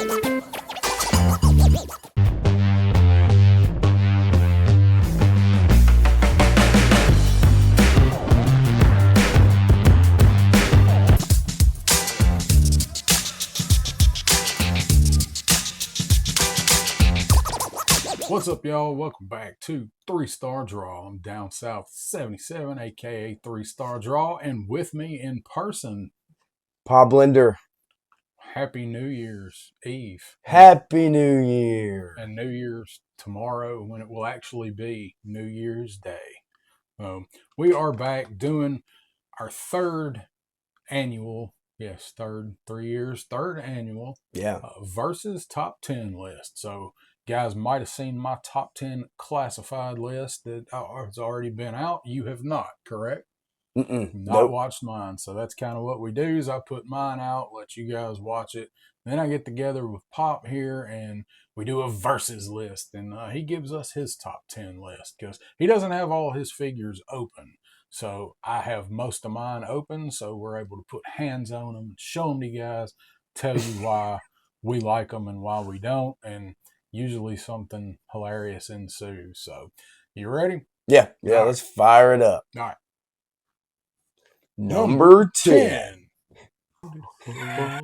What's up, y'all? Welcome back to 3-Star Draw. I'm down south 77, aka 3-Star Draw, and with me in person, Pa Blender. Happy New Year's Eve. Happy New Year. And New Year's tomorrow, when it will actually be New Year's Day. We are back doing our third annual, third annual versus top 10 list. So guys might have seen my top 10 classified list that has already been out. You have not, correct? Nope. Watched mine. So that's kind of what we do is I put mine out, let you guys watch it. Then I get together with Pop here and we do a versus list. And he gives us his top 10 list because he doesn't have all his figures open. So I have most of mine open. So we're able to put hands on them, show them to you guys, tell you why we like them and why we don't. And usually something hilarious ensues. So, you ready? Yeah, let's fire it up. All right. Number 10. I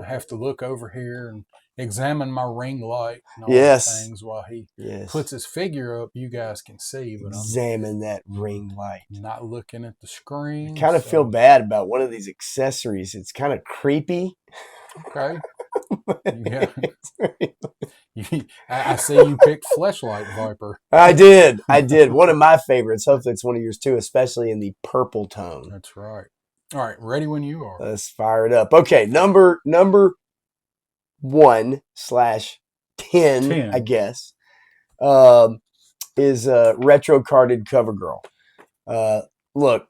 have to look over here and examine my ring light and all the things while he puts his figure up. You guys can see, but examine that ring light. Not looking at the screen. I kind of feel bad about one of these accessories. It's kind of creepy. Okay. Yeah. I see you picked Fleshlight Viper. I did. One of my favorites. Hopefully it's one of yours too, especially in the purple tone. That's right. All right, ready when you are. Let's fire it up. Okay, number 1/10, I guess, is Retro Carded CoverGirl. Look,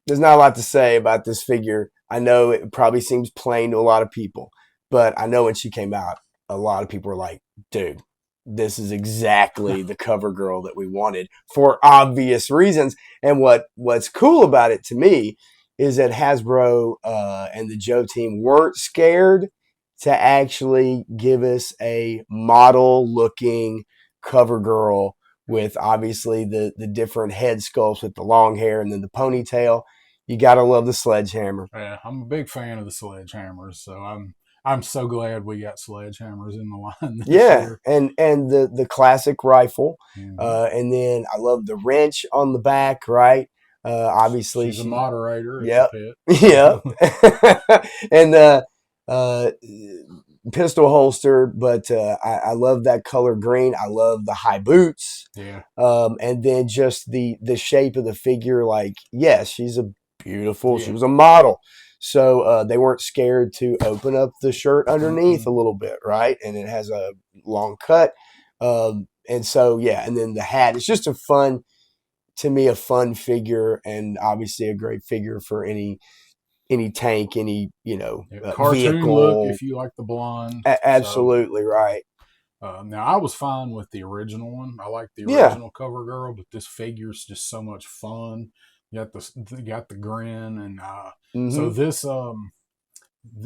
there's not a lot to say about this figure. I know it probably seems plain to a lot of people, but I know when she came out, a lot of people were like, dude, this is exactly the CoverGirl that we wanted for obvious reasons. And what's cool about it to me is that Hasbro and the Joe team weren't scared to actually give us a model-looking CoverGirl with obviously the different head sculpts with the long hair and then the ponytail. You got to love the sledgehammer. Yeah, I'm a big fan of the sledgehammers, so I'm so glad we got sledgehammers in the line this year. And the classic rifle. And then I love the wrench on the back, right? Obviously she's a moderator. Yep. And pistol holster, but I love that color green. I love the high boots. Yeah. And then just the shape of the figure, like, yes, she's a beautiful, she was a model. So they weren't scared to open up the shirt underneath a little bit, right? And it has a long cut. And so, and then the hat. It's just a fun figure, and obviously a great figure for any tank, any, cartoon vehicle. Look if you like the blonde. Absolutely, right. Now, I was fine with the original one. I like the original CoverGirl, but this figure's just so much fun. You got the grin, and so this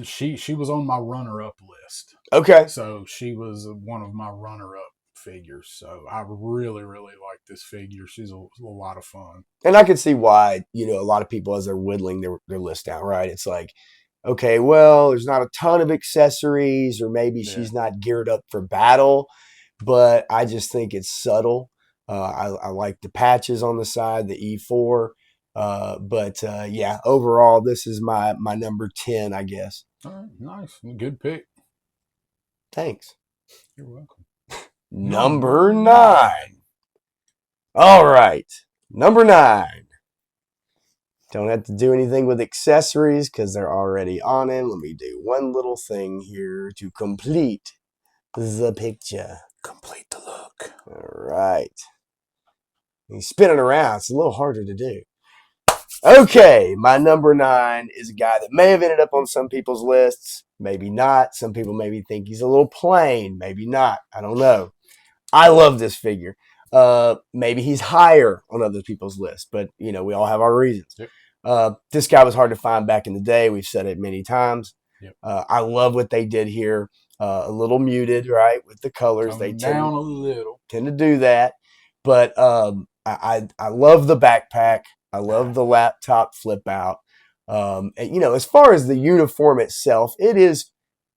she was on my runner-up list. Okay. So she was one of my runner-up figures. So I really, really like this figure. She's a lot of fun. And I can see why, a lot of people, as they're whittling their list down, right? It's like, okay, well, there's not a ton of accessories, or maybe she's not geared up for battle, but I just think it's subtle. I like the patches on the side, the E4. But overall, this is my number 10, I guess. All right, nice. Good pick. Thanks. You're welcome. Number 9. All right. Number 9. Don't have to do anything with accessories because they're already on it. Let me do one little thing here to complete the picture. Complete the look. All right. You spin it around. It's a little harder to do. Okay, my number 9 is a guy that may have ended up on some people's lists, maybe not. Some people maybe think he's a little plain, maybe not. I don't know. I love this figure. Maybe he's higher on other people's lists, but we all have our reasons. Yep. This guy was hard to find back in the day. We've said it many times. Yep. I love what they did here. a little muted, right, with the colors. They Coming down a little. tend to do that. But I love the backpack. I love the laptop flip out. And, you know, as far as the uniform itself, it is,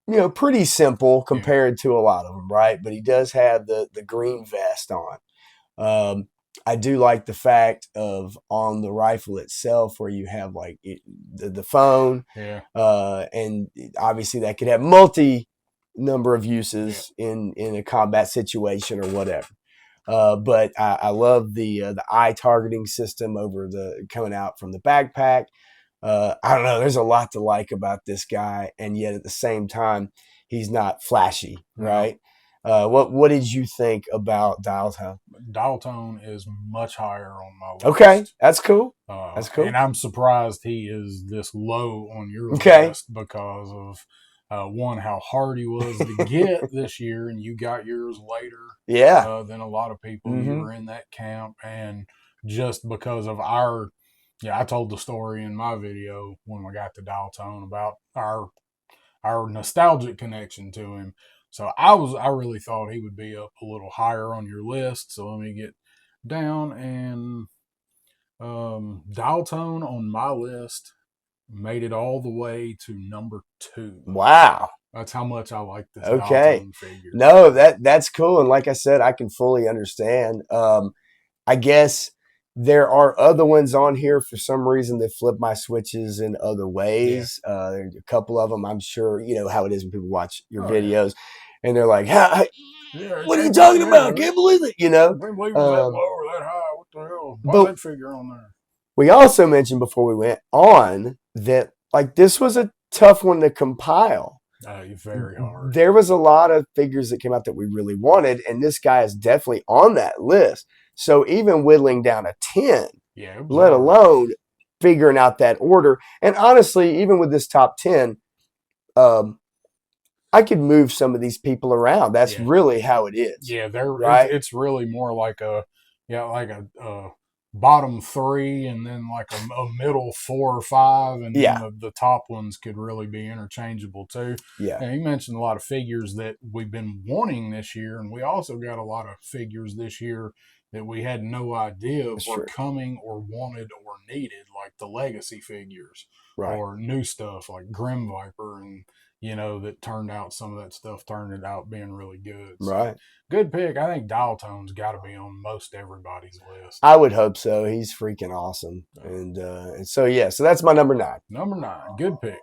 you know, pretty simple compared to a lot of them, right? But he does have the green vest on. I do like the fact of on the rifle itself where you have like the phone, and obviously that could have multi number of uses in a combat situation or whatever. But I love the eye targeting system over the coming out from the backpack. I don't know. There's a lot to like about this guy, and yet at the same time, he's not flashy, right? What did you think about Dial Tone? Dial Tone is much higher on my list. Okay, that's cool. That's cool. And I'm surprised he is this low on your list because of one, how hard he was to get this year, and you got yours later than a lot of people. You were in that camp, and just because of our, I told the story in my video when we got to Dial Tone about our nostalgic connection to him. So I really thought he would be up a little higher on your list. So let me get down, and Dial Tone on my list made it all the way to number 2. Wow. That's how much I like this Dial Tone figure. No, that's cool. And like I said, I can fully understand. I guess there are other ones on here for some reason that flip my switches in other ways. There's a couple of them. I'm sure you know how it is when people watch your videos, and they're like, "What are you talking about? I can't believe it!" You know, that low or that high. What the hell? Why's that figure on there? We also mentioned before we went on that like this was a tough one to compile. Very hard. There was a lot of figures that came out that we really wanted, and this guy is definitely on that list. So even whittling down a 10, let alone figuring out that order. And honestly, even with this top 10, I could move some of these people around. That's really how it is. Yeah, right. It's really more like a bottom 3 and then like a middle 4 or 5, and then the top ones could really be interchangeable too. And you mentioned a lot of figures that we've been wanting this year, and we also got a lot of figures this year that we had no idea were coming or wanted or needed, like the legacy figures or new stuff like Grim Viper, and that turned out, some of that stuff turned out being really good. So, good pick. I think Dial Tone's got to be on most everybody's list. I would hope so. He's freaking awesome. And so that's my number 9. Number 9. Good pick.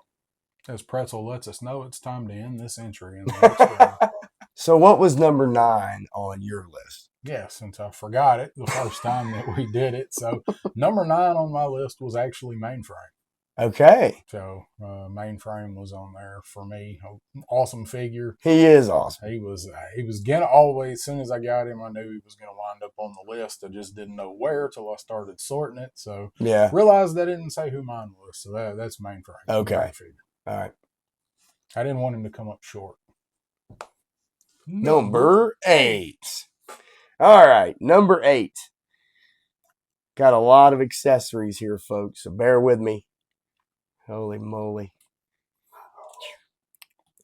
As Pretzel lets us know, it's time to end this entry in the next round. So what was number 9 on your list? Yeah, since I forgot it the first time that we did it. So number 9 on my list was actually Mainframe. Okay. So Mainframe was on there for me. Awesome figure. He is awesome. He was gonna always, as soon as I got him, I knew he was gonna wind up on the list. I just didn't know where till I started sorting it. So realized I didn't say who mine was. So that's Mainframe. Okay. All right. I didn't want him to come up short. Number 8. All right, number 8. Got a lot of accessories here, folks, so bear with me. Holy moly.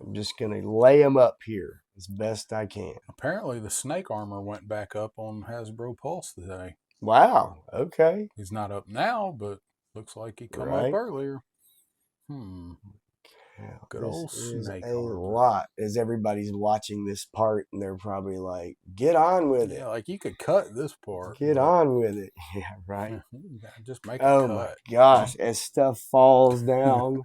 I'm just going to lay them up here as best I can. Apparently, the snake armor went back up on Hasbro Pulse today. Wow, okay. He's not up now, but looks like he come up earlier. Good old snake armor. A lot, as everybody's watching this part, and they're probably like, get on with it. Yeah, like you could cut this part. Get on with it. Yeah, right. Just make it cut. Oh my gosh, as stuff falls down,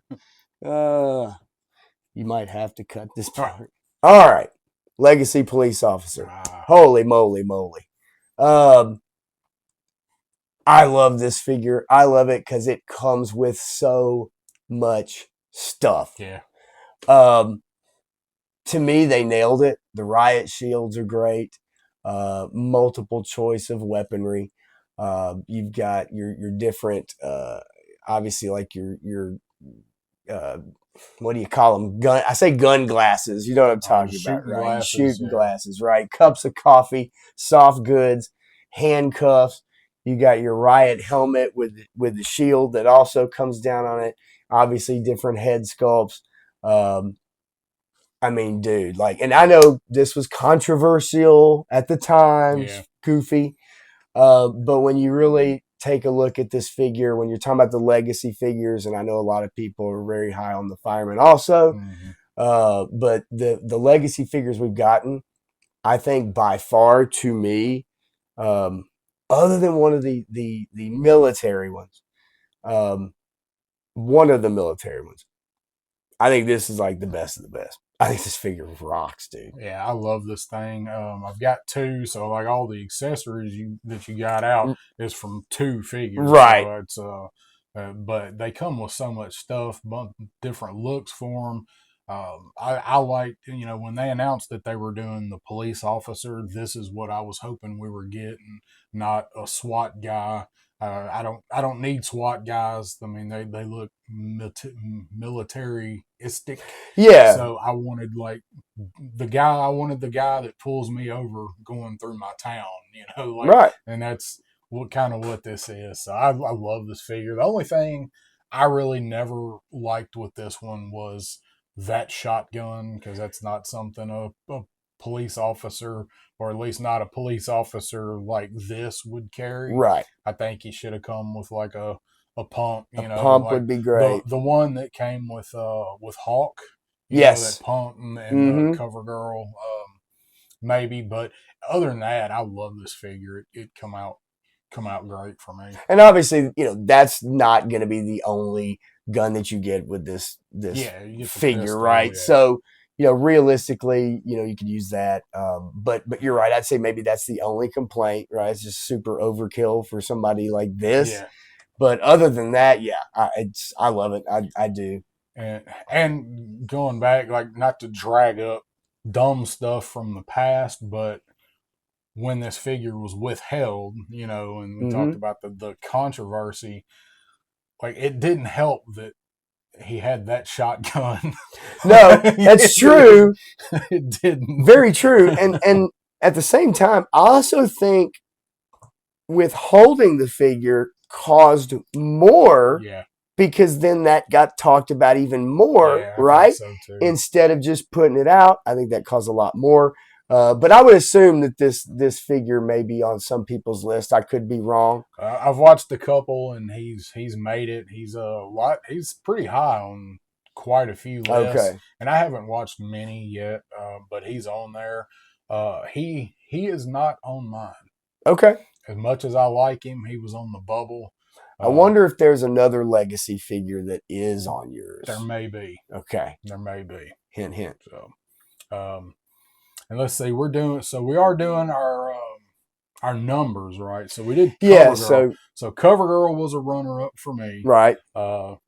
you might have to cut this part. All right. Legacy Police Officer. Holy moly. I love this figure. I love it because it comes with so much stuff. Yeah. To me, they nailed it. The riot shields are great. Multiple choice of weaponry. You've got your different, obviously, like your what do you call them? Gun. I say gun glasses. You know what I'm talking about, right? Glasses, shooting glasses, right? Cups of coffee, soft goods, handcuffs. You got your riot helmet with the shield that also comes down on it. Obviously, different head sculpts. I mean, dude, like, and I know this was controversial at the time, Yeah. goofy. But when you really take a look at this figure, when you're talking about the legacy figures, and I know a lot of people are very high on the fireman also, Mm-hmm. but the legacy figures we've gotten, I think by far to me, um, other than one of the military ones, um, one of the military ones, I think this is like the best of the best. I think this figure rocks, dude. Yeah, I love this thing. I've got two, so like all the accessories that you got out is from two figures. Right. So it's but they come with so much stuff, different looks for them. I like, when they announced that they were doing the police officer. This is what I was hoping we were getting, not a SWAT guy. I don't need SWAT guys. I mean, they look militaristic. Yeah. So I wanted the guy that pulls me over going through my town, Right. and that's what this is. So I love this figure. The only thing I really never liked with this one was that shotgun, because that's not something a police officer, or at least not a police officer like this, would carry. Right. I think he should have come with like a pump, A pump like would be the great. the one that came with Hawk, that Yes. pump and Mm-hmm. Cover Girl, maybe. But other than that, I love this figure. It come out great for me. And obviously, that's not going to be the only gun that you get with this Yeah, you get the figure, pistol, right? yeah. So, realistically, you could use that. But you're right. I'd say maybe that's the only complaint, right? It's just super overkill for somebody like this. Yeah. But other than that, yeah, I love it. I do. And going back, like, not to drag up dumb stuff from the past, but when this figure was withheld, and we Mm-hmm. talked about the controversy, like, it didn't help that he had that shotgun. No, that's true. It didn't. Very true. And at the same time, I also think withholding the figure caused more, Yeah. because then that got talked about even more, Yeah, I right? think so too. Instead of just putting it out, I think that caused a lot more. But I would assume that this figure may be on some people's list. I could be wrong. I've watched a couple, and he's made it. He's He's pretty high on quite a few lists, Okay. and I haven't watched many yet. But he's on there. He is not on mine. Okay. As much as I like him, he was on the bubble. I wonder if there's another legacy figure that is on yours. There may be. Okay. There may be. Hint, hint. So, and let's see, we are doing our numbers, right? So we did Cover Girl. So Cover Girl was a runner up for me. Right. Dial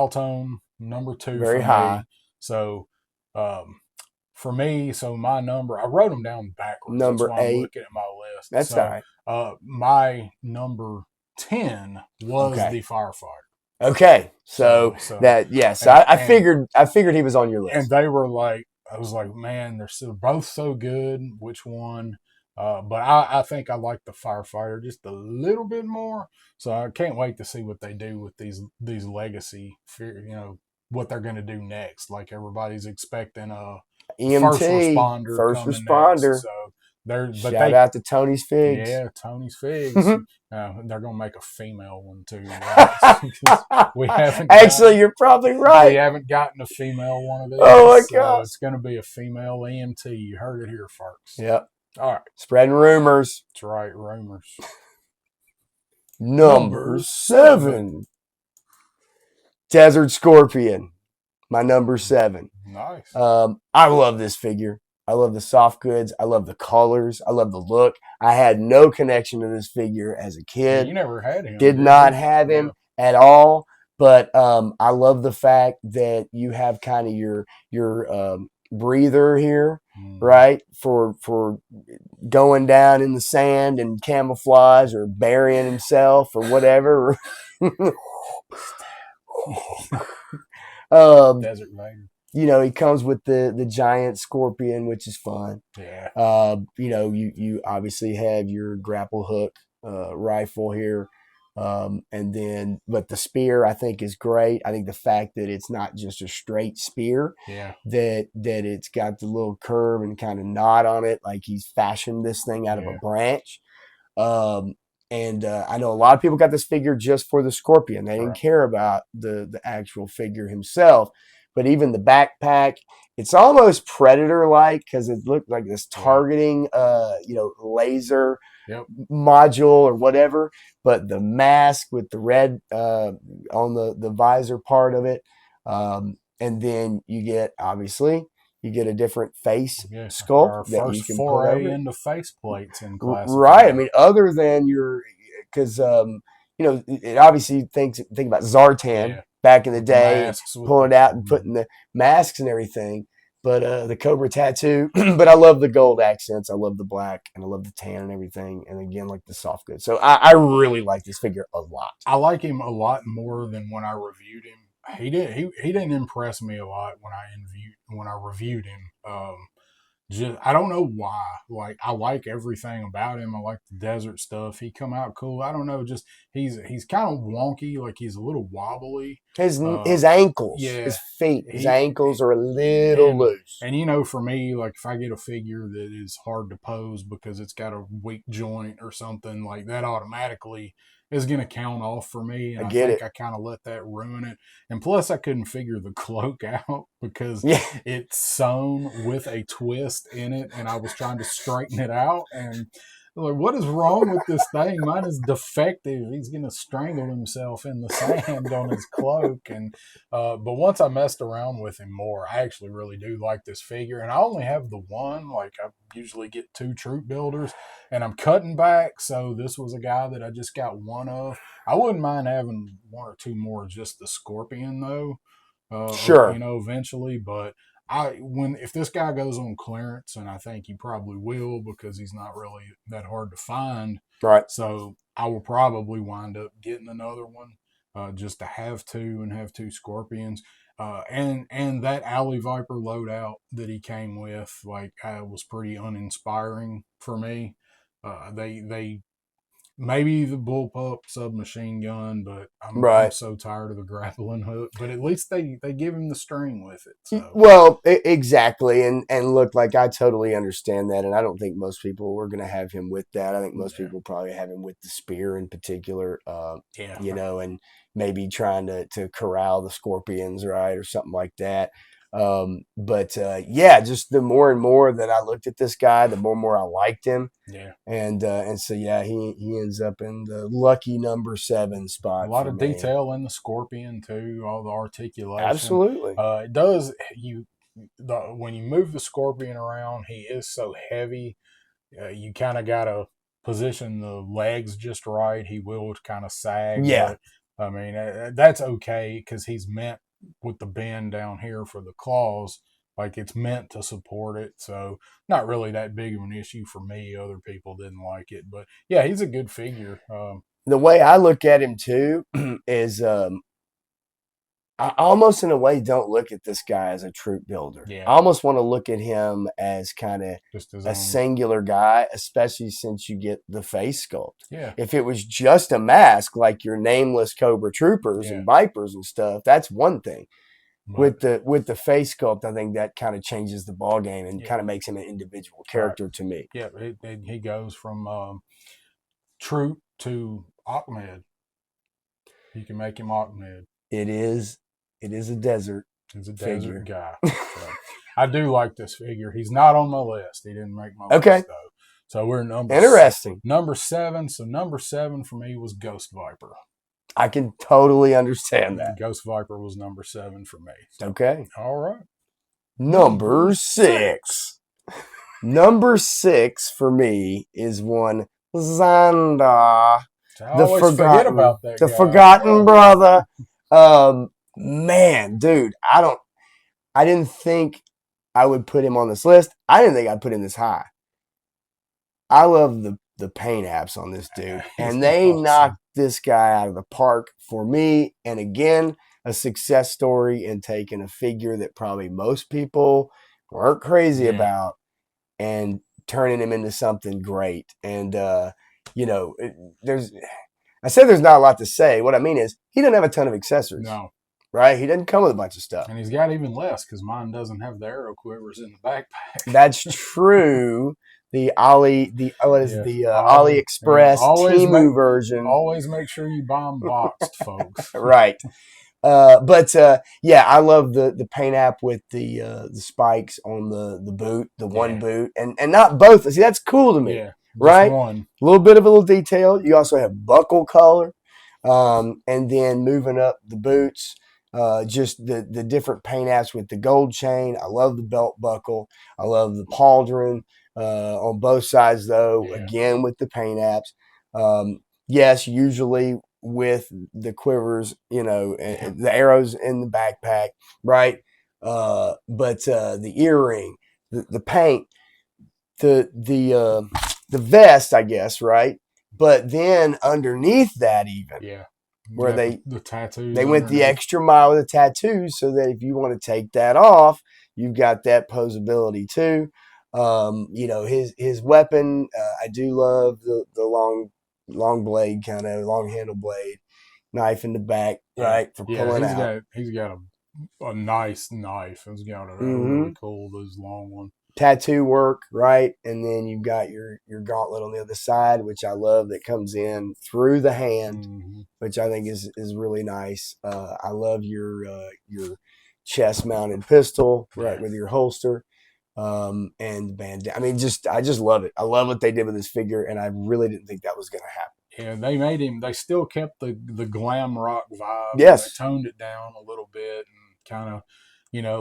Tone, number 2 Very for high. me. So for me, so my number, I wrote them down backwards. Number That's why 8. I'm looking at my list. That's so, all right. My number 10 was the Firefighter. Okay. So that, yes, I figured he was on your list. And they were like, I was like, man, they're both so good. Which one? But I think I like the Firefighter just a little bit more. So I can't wait to see what they do with these legacy, what they're going to do next. Like, everybody's expecting a EMT, first responder. Next. So shout out to Tony's Figs. Yeah, Tony's Figs. They're gonna make a female one too. Right? We haven't. Actually, you're probably right. We haven't gotten a female one of these. Oh my god! It's gonna be a female EMT. You heard it here first. Yep. All right. Spreading rumors. That's right, rumors. Number 7. Desert Scorpion. My number 7. Nice. I love this figure. I love the soft goods. I love the colors. I love the look. I had no connection to this figure as a kid. You never had him. Did not have him at all. But I love the fact that you have kind of your breather here, right? For going down in the sand and camouflage, or burying himself, or whatever. Desert Vader. He comes with the giant scorpion, which is fun. Yeah. You obviously have your grapple hook rifle here. But the spear I think is great. I think the fact that it's not just a straight spear, Yeah. that it's got the little curve and kind of knot on it, like he's fashioned this thing out of a Yeah. branch. Um, and I know a lot of people got this figure just for the scorpion. They didn't Right. care about the actual figure himself. But even the backpack, it's almost predator like because it looked like this Yeah. targeting, laser Yep. module or whatever. But the mask with the red on the visor part of it, and then you get a different face Yeah. sculpt Our that you first can put foray over it. into faceplates in Right. I classified. mean, other than your, because it obviously think about Zartan Yeah. back in the With the day and masks, with pulling the it out and putting the masks and everything. But the Cobra tattoo. But I love the gold accents. I love the black and I love the tan and everything. And again, like the soft goods. So I really like this figure a lot. I like him a lot more than when I reviewed him. He didn't impress me a lot when I reviewed him. Just I don't know why. Like I like everything about him. I like the desert stuff. He come out cool. I don't know. Just he's kind of wonky. Like he's a little wobbly. His ankles, Yeah. his feet, his He ankles are a little and loose. and you know, for me, like if I get a figure that is hard to pose because it's got a weak joint or something, like that automatically is going to count off for me. I And I get think it. I kind of let that ruin it. And plus, I couldn't figure the cloak out because Yeah. it's sewn with a twist in it, and I was trying to straighten it out. And like, what is wrong with this thing? Mine is defective. He's gonna strangle himself in the sand on his cloak. And but once I messed around with him more, I actually really do like this figure. And I only have the one. Like I usually get two troop builders, and I'm cutting back. So this was a guy that I just got one of. I wouldn't mind having one or two more, just the Scorpion though. Sure. Eventually, but when if this guy goes on clearance, and I think he probably will because he's not really that hard to find, Right. so I will probably wind up getting another one, just to have two and have two Scorpions. And that Alley Viper loadout that he came with, like, was pretty uninspiring for me. They maybe the bullpup submachine gun, but I'm Right. so tired of the grappling hook. But at least they give him the string with it. So Well, exactly, and look, like I totally understand that, and I don't think most people were going to have him with that. I think most yeah, people probably have him with the spear in particular, yeah, and maybe trying to corral the scorpions, right, or something like that. But yeah, just the more and more that I looked at this guy, the more and more I liked him, yeah. and so yeah, he ends up in the lucky number 7 A spot lot for of me. detail in the scorpion too. All the articulation. Absolutely. It does when you move the scorpion around, he is so heavy. You kind of gotta position the legs just right. He will kind of sag, Yeah. but I mean that's okay because he's meant with the bend down here for the claws. Like it's meant to support it, so not really that big of an issue for me. Other people didn't like it, but yeah, he's a good figure. The way I look at him too is I almost in a way don't look at this guy as a troop builder. I Yeah, almost want to look at him as kind of just his a own. singular guy, especially since you get the face sculpt. Yeah, If it was just a mask like your nameless Cobra Troopers yeah, and Vipers and stuff, that's one thing. but With the face sculpt, I think that kind of changes the ball game and yeah, kind of makes him an individual right. character to me. Yeah, he goes from troop to Ahmed. You can make him Ahmed. It is a desert He's a desert figure. guy. So I do like this figure. He's not on my list. He didn't make my Okay, list though. So we're interesting. number 7. So number 7 for me was Ghost Viper. I can totally understand that. Ghost Viper was number 7 for me. So, Okay. all right. Number 6. Number 6 for me is one Xanda, So I always forget about that the guy. forgotten brother. Man, dude, I didn't think I would put him on this list. I didn't think I'd put him this high. I love the paint apps on this dude, and they Awesome. knocked this guy out of the park for me. And again, a success story in taking a figure that probably most people weren't crazy Yeah. about and turning him into something great. And there's I said there's not a lot to say. What I mean is he doesn't have a ton of accessories. No. Right? He doesn't come with a bunch of stuff. And he's got even less because mine doesn't have the arrow quivers in the backpack. That's true. The AliExpress Temu version. Always make sure you buy them boxed, folks. Right. Yeah, I love the paint app with the spikes on the boot, the one boot, and not both. See, that's cool to me. Yeah, right? One. A little bit of a little detail. You also have buckle color, and then moving up the boots. Just the different paint apps with the gold chain. I love the belt buckle. I love the pauldron on both sides, though. Yeah. Again, with the paint apps. Yes, usually with the quivers, the arrows in the backpack, right? But the earring, the paint, the vest, I guess, right? But then underneath that, even where the tattoos, they went the extra mile with the tattoos, so that if you want to take that off, you've got that posability too. His weapon, I do love the long blade, kind of long handle blade, knife in the back, right, for pulling out. He's got a nice knife. He's got a really cool, those long one. Tattoo work, right, and then you've got your gauntlet on the other side, which I love, that comes in through the hand, which I think is really nice. I love your chest mounted pistol, right, with your holster. And the bandana. I mean, I just love it. I love what they did with this figure, and I really didn't think that was going to happen. Yeah, they still kept the glam rock vibe. Yes. They toned it down a little bit and kind of,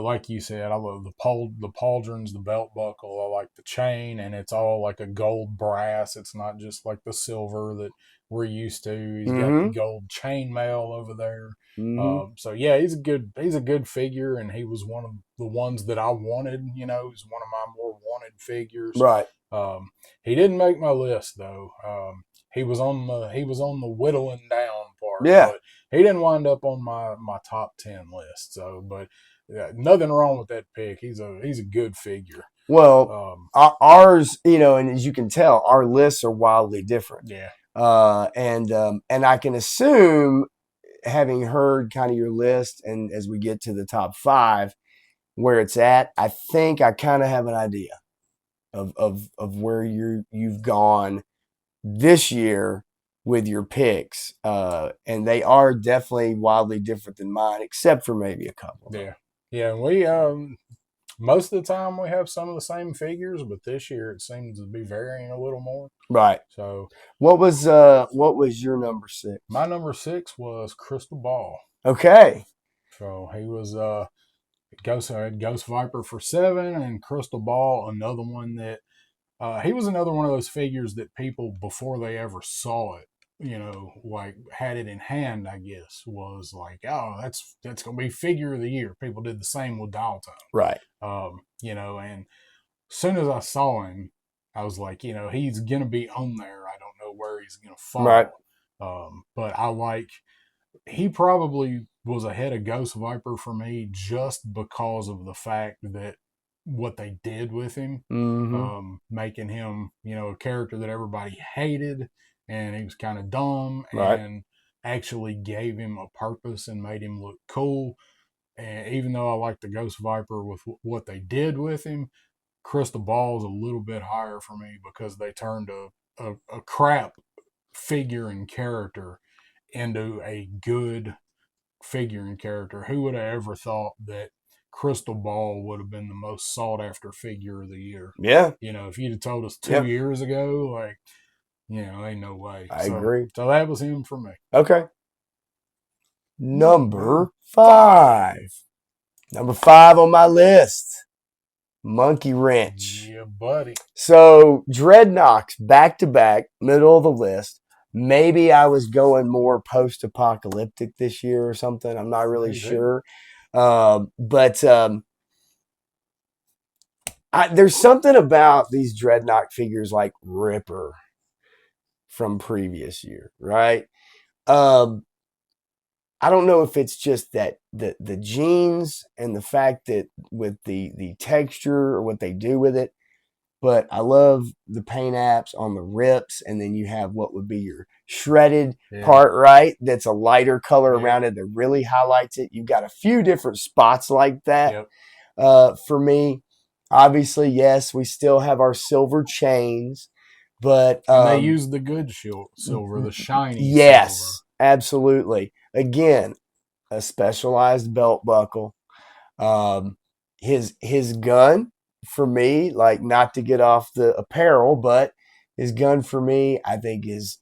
like you said, I love the pauldrons, the belt buckle. I like the chain, and it's all like a gold brass. It's not just like the silver that we're used to. He's got the gold chainmail over there. So yeah, he's a good figure, and he was one of the ones that I wanted. He's one of my more wanted figures. Right. He didn't make my list though. He was on the whittling down part. Yeah. But he didn't wind up on my top 10 list. So, but nothing wrong with that pick. He's a good figure. Well, ours, and as you can tell, our lists are wildly different. Yeah. And I can assume, having heard kind of your list, and as we get to the top 5, where it's at, I think I kind of have an idea of where you've gone this year with your picks, and they are definitely wildly different than mine, except for maybe a couple. Yeah. We most of the time we have some of the same figures, but this year it seems to be varying a little more. Right. So, what was your number 6? My number 6 was Crystal Ball. Okay. So he was Ghost Viper for 7, and Crystal Ball, another one that. He was another one of those figures that people, before they ever saw it, like had it in hand, I guess, was like, oh, that's going to be figure of the year. People did the same with Dial Tone. Right. And as soon as I saw him, I was like, he's going to be on there. I don't know where he's going to fall. Right. But he probably was ahead of Ghost Viper for me just because of the fact that what they did with him, making him, a character that everybody hated, and he was kind of dumb, and actually gave him a purpose and made him look cool. And even though I like the Ghost Viper with what they did with him, Crystal Ball is a little bit higher for me because they turned a crap figure and character into a good figure and character. Who would have ever thought that Crystal Ball would have been the most sought after figure of the year? Yeah. If you'd have told us 2 years ago, ain't no way. I agree. So that was him for me. Okay. Number 5. Number 5 on my list. Monkey Wrench. Yeah, buddy. So Dreadnoks back to back, middle of the list. Maybe I was going more post-apocalyptic this year or something. I'm not really sure. But there's something about these Dreadnought figures like Ripper from previous year, right? I don't know if it's just that the genes and the fact that with the texture or what they do with it, but I love the paint apps on the rips, and then you have what would be your shredded part, right? That's a lighter color around it that really highlights it. You've got a few different spots like that. For me, obviously, yes, we still have our silver chains, but and they use the good silver, the shiny silver. Absolutely. Again, a specialized belt buckle. His gun for me, like, not to get off the apparel, but his gun for me, I think is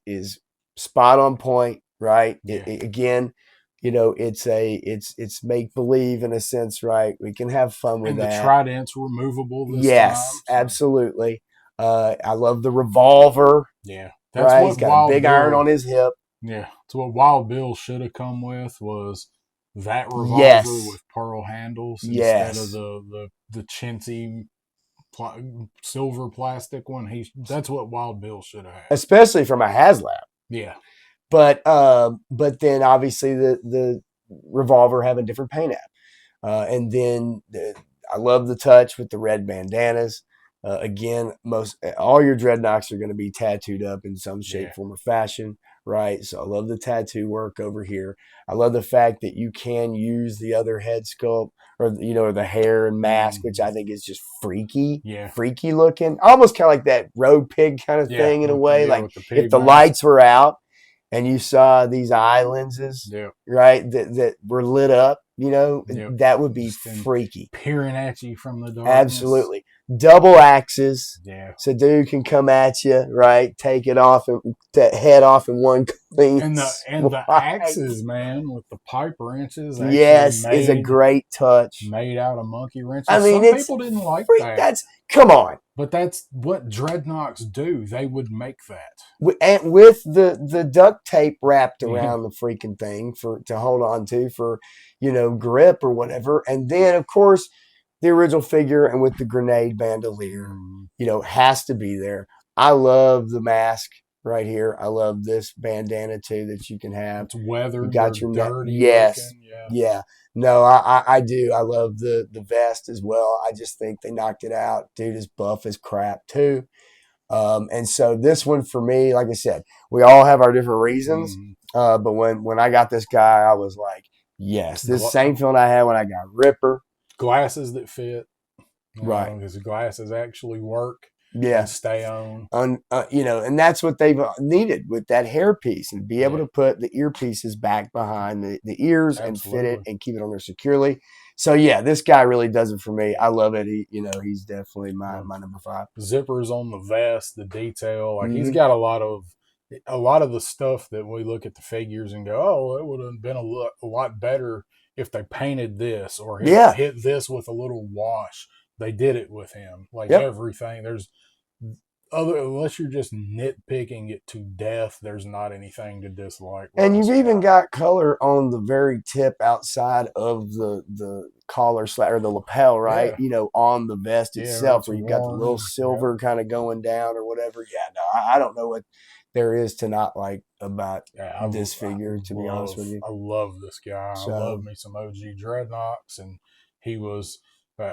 spot on point, right? Again, it's make believe in a sense, right? We can have fun with and that. And the trident's removable this time. So. Absolutely. I love the revolver. Yeah. That's right. He's got a big iron on his hip. Yeah. So what Wild Bill should have come with was that revolver with pearl handles instead of the chintzy silver plastic one. That's what Wild Bill should have had. Especially from a HasLab. Yeah. But then obviously the revolver having different paint app. And then I love the touch with the red bandanas. Again, all your dreadnoughts are going to be tattooed up in some shape, form, or fashion, right? So I love the tattoo work over here. I love the fact that you can use the other head sculpt or the hair and mask, which I think is just freaky looking, almost kind of like that road pig kind of thing in a way. Like if the lights were out and you saw these eye lenses, right, that were lit up, that would be freaky. Peering at you from the darkness. Absolutely. Double axes. Yeah. So dude can come at you, right? Take it off and head off in one clean. And the axes, man, with the pipe wrenches. Yes, is a great touch. Made out of monkey wrenches. I mean, some people didn't like that. Come on. But that's what dreadnoughts do. They would make that. And with the duct tape wrapped around the freaking thing to hold on to for, grip or whatever. And then, of course, the original figure and with the grenade bandolier, has to be there. I love the mask right here. I love this bandana too that you can have. It's weathered. You got your dirty. Yes. Looking, yeah. No, I do. I love the vest as well. I just think they knocked it out. Dude is buff as crap too. And so this one for me, like I said, we all have our different reasons. But when I got this guy, I was like, yes, this same feeling I had when I got Ripper. Glasses that fit. Right. Because the glasses actually work. Yeah. And stay on. And that's what they've needed with that hairpiece and be able to put the earpieces back behind the ears and fit it and keep it on there securely. So yeah, this guy really does it for me. I love it. He's definitely my number 5. Zippers on the vest, the detail, like he's got a lot of the stuff that we look at the figures and go, oh, it would have been a lot better if they painted this or hit this with a little wash. They did it with him. Like everything. There's unless you're just nitpicking it to death, there's not anything to dislike. And you've even got color on the very tip outside of the collar or the lapel, right? On the vest itself, where you've got the little silver kind of going down or whatever. Yeah, no, I don't know what there is to not like about this figure, to be honest with you. I love this guy. I love me some OG Dreadnoks, and he was.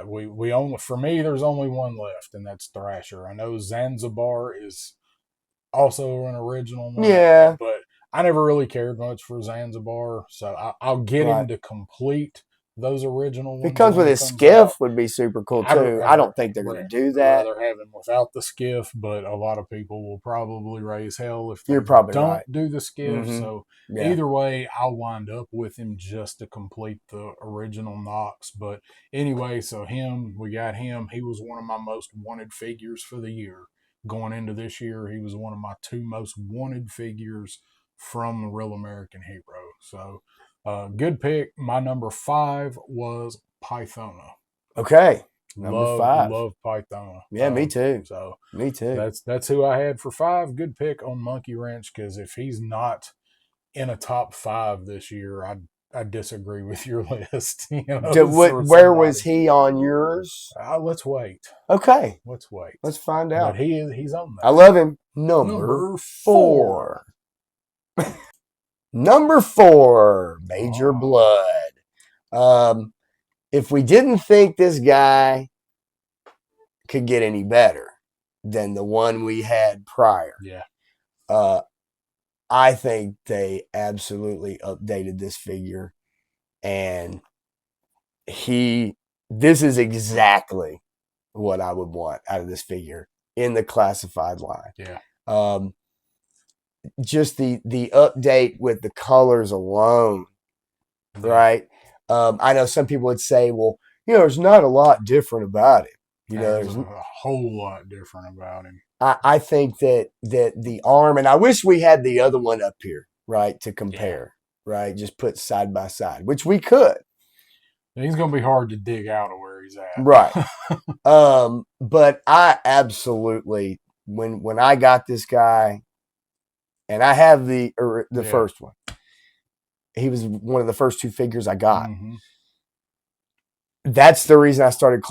We only, for me, there's only one left, and that's Thrasher. I know Zanzibar is also an original one, but I never really cared much for Zanzibar, so I'll get him to complete those original ones. It comes with his skiff, would be super cool too. I don't think they're going to do that. I'd rather have him without the skiff, but a lot of people will probably raise hell if they don't do the skiff. So either way, I'll wind up with him just to complete the original Knox. But anyway, so we got him. He was one of my most wanted figures for the year. Going into this year, he was one of my 2 most wanted figures from the Real American Hero. So good pick. My number 5 was Pythona. Okay. Number 5. Love Pythona. Yeah, me too. So me too. That's who I had for 5. Good pick on Monkey Wrench, because if he's not in a top 5 this year, I disagree with your list. Where was he on yours? Let's wait. Okay. Let's wait. Let's find out. But he's on there. I love him. Number 4. Number 4, Major Blood. If we didn't think this guy could get any better, than the one we had prior. Yeah. Uh, I think they absolutely updated this figure, and this is exactly what I would want out of this figure in the classified line. Yeah. Just the update with the colors alone, right? I know some people would say, well, there's not a lot different about it. There's a whole lot different about him. I think that the arm, and I wish we had the other one up here, right, to compare, right? Just put side by side, which we could. He's going to be hard to dig out of where he's at. Right. But I absolutely, when I got this guy, and I have the first one, he was one of the first two figures I got. Mm-hmm. That's the reason I started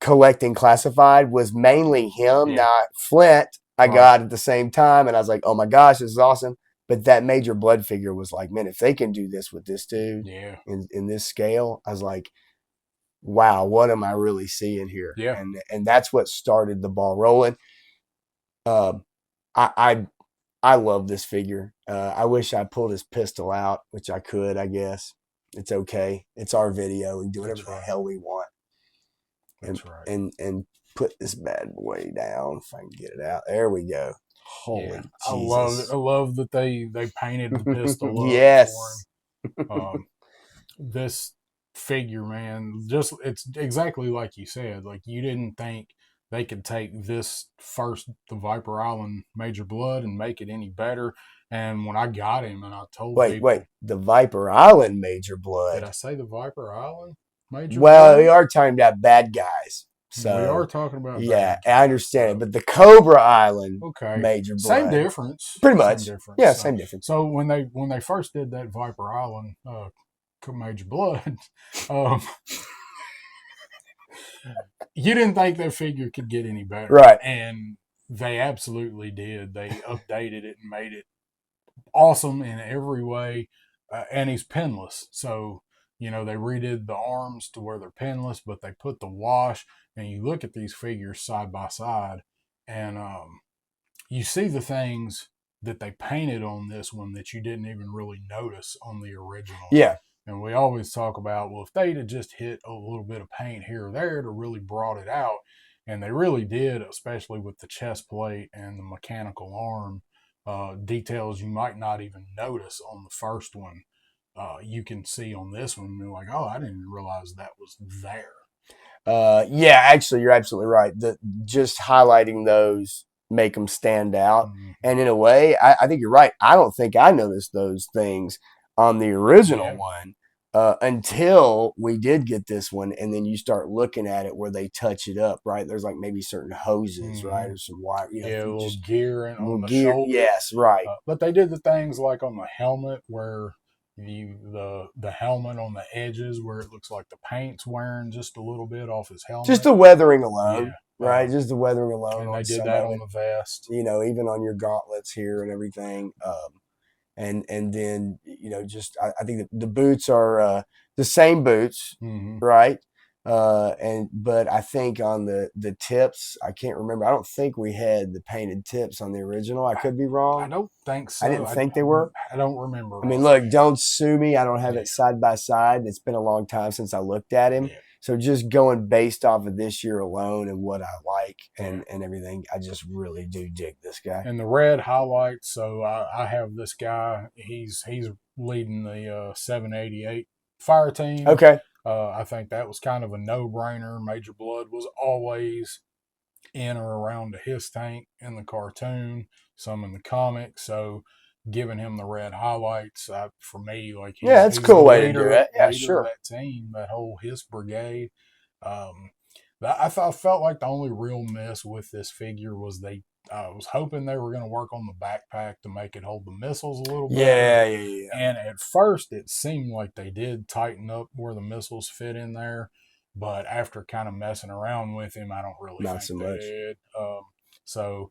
collecting classified, was mainly him. Yeah. Now, Flint, I got at the same time, and I was like, oh my gosh, this is awesome. But that Major Blood figure was like, man, if they can do this with this dude in this scale, I was like, wow, what am I really seeing here? Yeah. And that's what started the ball rolling. I love this figure. I wish I pulled his pistol out, which I could, I guess. It's okay. It's our video. We can do whatever the hell we want. That's right. And put this bad boy down if I can get it out. There we go. Holy Jesus. I love that they painted the pistol up yes. for him. This figure, man, just it's exactly like you said. Like, you didn't think they could take the Viper Island Major Blood and make it any better. And when I got him and I told people, the Viper Island Major Blood. Did I say the Viper Island Major Blood? Well, we are talking about bad guys. So we are talking about bad guys. I understand it. But the Cobra Island Major Blood. Same difference. Pretty much. Same difference. Yeah, same difference. So when they first did that Viper Island Major Blood, you didn't think that figure could get any better. Right. And they absolutely did. They updated it and made it awesome in every way. And he's pinless. So, they redid the arms to where they're pinless, but they put the wash. And you look at these figures side by side, and you see the things that they painted on this one that you didn't even really notice on the original. Yeah. And we always talk about, well, if they'd have just hit a little bit of paint here or there to really brought it out, and they really did, especially with the chest plate and the mechanical arm, details you might not even notice on the first one, you can see on this one. And you're like, oh, I didn't realize that was there. Yeah, actually, you're absolutely right. Just highlighting those make them stand out. Mm-hmm. And in a way, I think you're right. I don't think I noticed those things on the original one until we did get this one. And then you start looking at it where they touch it up, right? There's like maybe certain hoses, right? Or some wire. Little gear on the shoulder. Yes, right. But they did the things like on the helmet where the helmet on the edges where it looks like the paint's wearing just a little bit off his helmet. Just the weathering alone, right? Just the weathering alone. And they did that on the vest. Even on your gauntlets here and everything. And then, just I think the boots are the same boots, right? But I think on the tips, I can't remember. I don't think we had the painted tips on the original. I could be wrong. I don't think so. I didn't think they were. I don't remember. I mean, look, don't sue me. I don't have it side by side. It's been a long time since I looked at him. Yeah. So just going based off of this year alone and what I like and everything, I just really do dig this guy. And the red highlights. So I have this guy. He's leading the 788 fire team. Okay. I think that was kind of a no-brainer. Major Blood was always in or around the HISS tank in the cartoon, some in the comics. So giving him the red highlights, for me, like it's a cool way to do it. Yeah, sure. That team, that whole HISS brigade. I felt like the only real miss with this figure was I was hoping they were going to work on the backpack to make it hold the missiles a little bit. Yeah. And at first, it seemed like they did tighten up where the missiles fit in there. But after kind of messing around with him, I don't really think they did. So,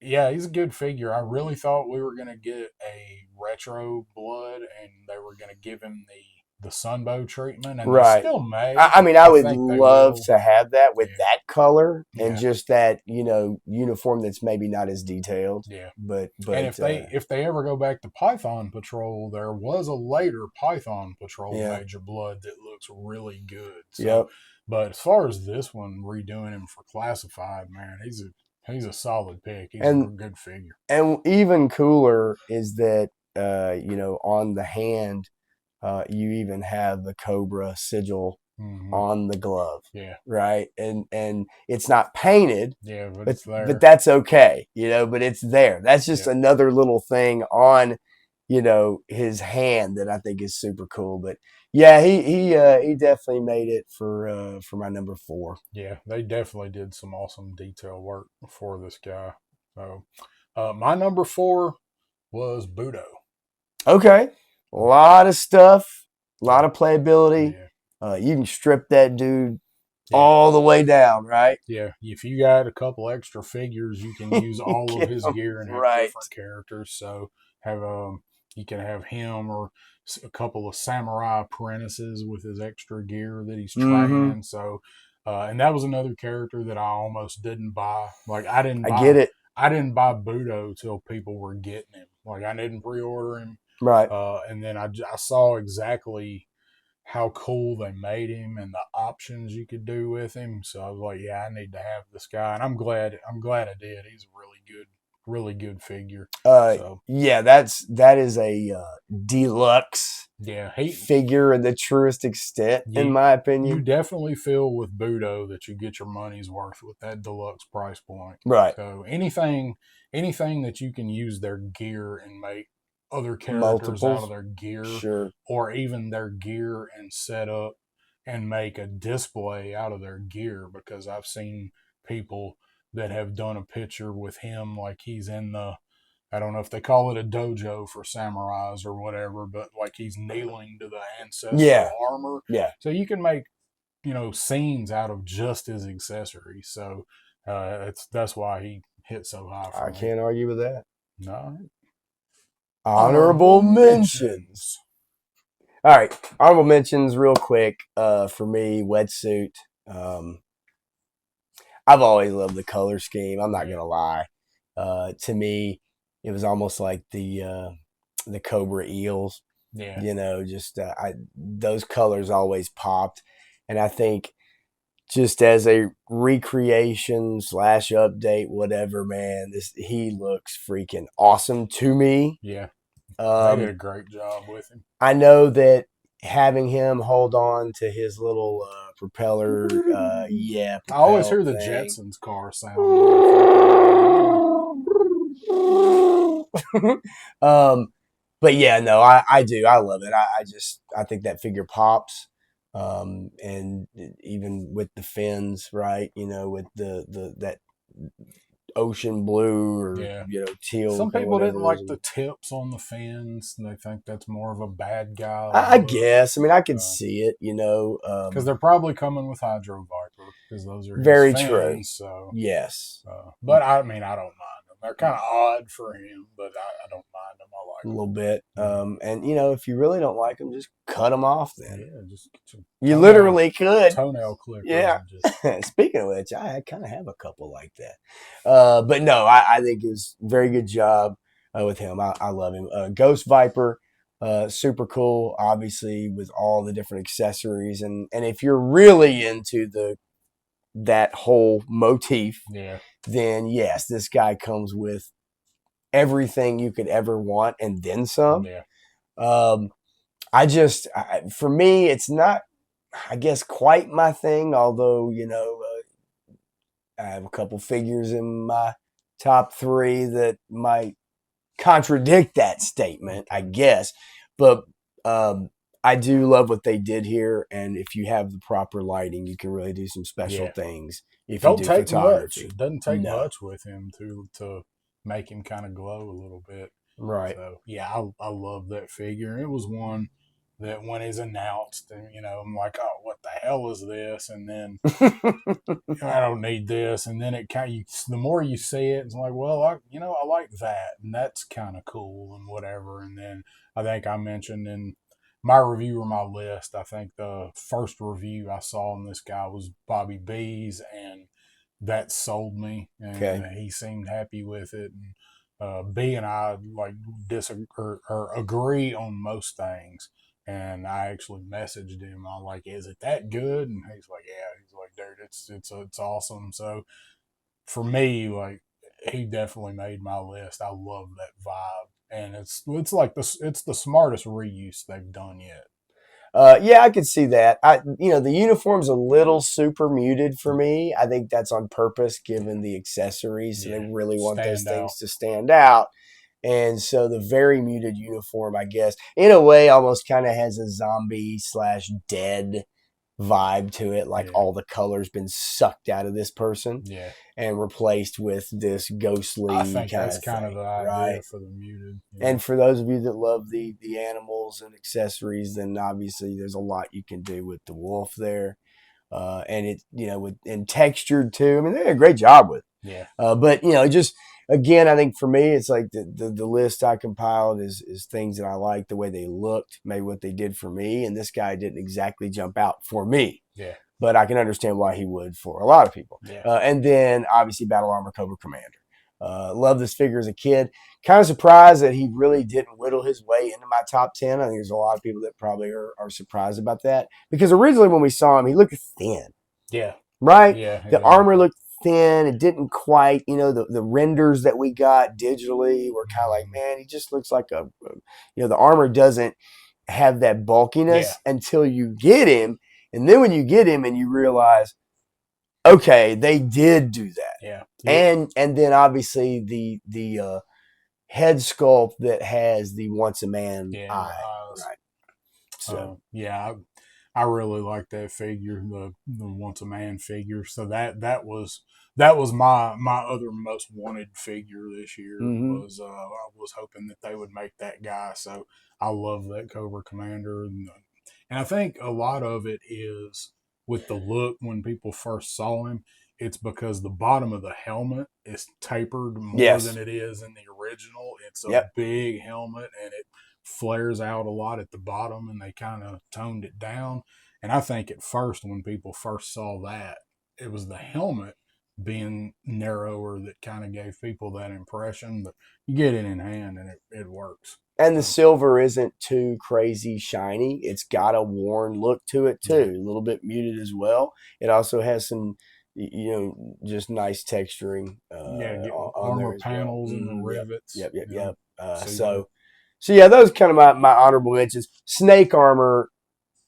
yeah, he's a good figure. I really thought we were going to get a retro Blood, and they were going to give him sunbow treatment, and they Right. still may. I mean, I I would think they love will. to have that with Yeah, that color and yeah, just that, uniform that's maybe not as detailed. yeah. But And but if they ever go back to Python Patrol, there was a later Python Patrol yeah, Major Blood that looks really good. So, yep. but as far as this one, redoing him for classified, man, he's a solid pick. He's a And good figure. and even cooler is that on the hand, you even have the Cobra sigil Hmm. on the glove, Yeah, right? And it's not painted, yeah, but but it's but there. that's okay, but it's there. That's just Yeah, another little thing on, his hand that I think is super cool. But yeah, he definitely made it for my number 4. yeah, they definitely did some awesome detail work for this guy. So, my number 4 was Budo. Okay, a lot of stuff, a lot Yeah, of playability. yeah, You can strip that dude yeah. all the way down, right? Yeah, if you got a couple extra figures, you can use all of Get his 'em gear and have right. different characters. So have you can have him or a couple of samurai apprentices with his extra gear that he's Mm-hmm. training. So, and that was another character that I almost didn't buy. Like I get it. I didn't buy Budo till people were getting him. Like I didn't pre-order him, Right. and then I saw exactly how cool they made him and the options you could do with him. So I was like, yeah, I need to have this guy, and I'm glad I did. He's a really good figure. So Yeah, that is a deluxe yeah, he figure in the truest extent, in you my you opinion. definitely feel with Budo that you get your money's worth with that deluxe price point. Right. So anything that you can use their gear and make other characters out of Multiples. their gear, Sure. or even their gear and set up and make a display out of their gear, because I've seen people that have done a picture with him like he's in the, I don't know if they call it a dojo for samurais or whatever, but like he's kneeling to the ancestral Yeah. armor. Yeah. So you can make, scenes out of just his accessories. So that's why he hit so high for I me. can't argue with that. No, Honorable honorable mentions. mentions. All right. Honorable mentions, real quick. For me, wetsuit. Um, I've always loved the color scheme. I'm not Yeah, gonna lie. To me, it was almost like the Cobra eels. yeah, Just those colors always popped, and I think just as a recreation slash update, whatever, man, this he looks freaking awesome to me. yeah. They did Um, a great job with him. I know that having him hold on to his little propeller, I always propel hear the thing. Jetsons car sound when I think of it. I don't know. um, but yeah, no, I do. I love it. I think that figure pops. And even with the fins, right? With the that ocean blue or Yeah. teal Some or people didn't whatever it is. like the tips on the fins, and they think that's more of a bad guy I look. guess. I mean, I could see it. Because they're probably coming with Hydro Viper, because those are his Very true. fins. So, Yes, but I mean, I don't mind them. They're kind of odd for him, but I don't mind them. I a like little bit. them. And if you really don't like them, just cut them off. Then Yeah, just get some you literally could. toenail clippers Yeah. and just Speaking of which, I kind of have a couple like that. But no, I think it's very good job with him. I love him. Ghost Viper, super cool. Obviously, with all the different accessories, and if you're really into that whole motif, yeah, then yes, this guy comes with everything you could ever want and then some. yeah, Um, for me, it's not, I guess, quite my thing. Although I have a couple figures in my top 3 that might contradict that statement, I guess. But um, I do love what they did here, and if you have the proper lighting, you can really do some special yeah. things if you Don't do take much. photography. It doesn't take No, much with him to make him kind of glow a little bit. right. So yeah, I love that figure. It was one that when it's announced, and I'm like, oh, what the hell is this? And then I don't need this. And then it kind of, the more you see it, it's like, well, I like that, and that's kind of cool and whatever. And then I think I mentioned in my review or my list, I think the first review I saw on this guy was Bobby B's, and that sold me, and Okay. he seemed happy with it. And B and I like disagree or agree on most things. And I actually messaged him. I'm like, "Is it that good?" And he's like, "Yeah." He's like, "Dude, it's awesome." So for me, like he definitely made my list. I love that vibe, and it's like it's the smartest reuse they've done yet. Yeah, I could see that. The uniform's a little super muted for me. I think that's on purpose, given the accessories. So they Yeah, really want those stand things out. to stand out. And so the very muted uniform, I guess, in a way, almost kind of has a zombie slash dead vibe to it. Like Yeah, all the color's been sucked out of this person yeah. and replaced with this I ghostly think kind that's of kind of thing, the right? idea for the muted. Yeah, And for those of you that love the animals and accessories, then obviously there's a lot you can do with the wolf there. And it, with and textured too. I mean, they did a great job with it. yeah, But just again, I think for me, it's like the list I compiled is things that I like, the way they looked, maybe what they did for me. And this guy didn't exactly jump out for me, yeah, but I can understand why he would for a lot of people. yeah, And then obviously Battle Armor Cobra Commander. Love this figure as a kid. Kind of surprised that he really didn't whittle his way into my top 10. I think there's a lot of people that probably are surprised about that. Because originally when we saw him, he looked thin, yeah, right? yeah, The yeah. armor looked thin. It didn't quite, the renders that we got digitally were kind of like, man, he just looks like the armor doesn't have that Yeah, bulkiness until you get him. And then when you get him and you realize, okay, they did do that. yeah, yeah, And then obviously the head sculpt that has the once a man yeah. The eye, eyes. right? So Yeah, I really like that figure, the once a man figure. So that was my other most wanted figure this year. mm-hmm. Was I was hoping that they would make that guy. So I love that Cobra Commander, and I think a lot of it is with the look when people first saw him. It's because the bottom of the helmet is tapered more than Yes, it is in the original. It's a yep. big helmet, and it flares out a lot at the bottom, and they kind of toned it down. And I think at first, when people first saw that, it was the helmet being narrower that kind of gave people that impression. But you get it in hand, and it works. And the So silver isn't too crazy shiny. It's got a worn look to it yeah, too, a little bit muted as well. It also has some, just nice texturing yeah, get on there armor as well. panels and the Mm-hmm. Yep, rivets. yep, yep, You know, yep. see that? So yeah, those kind of my honorable mentions. Snake armor,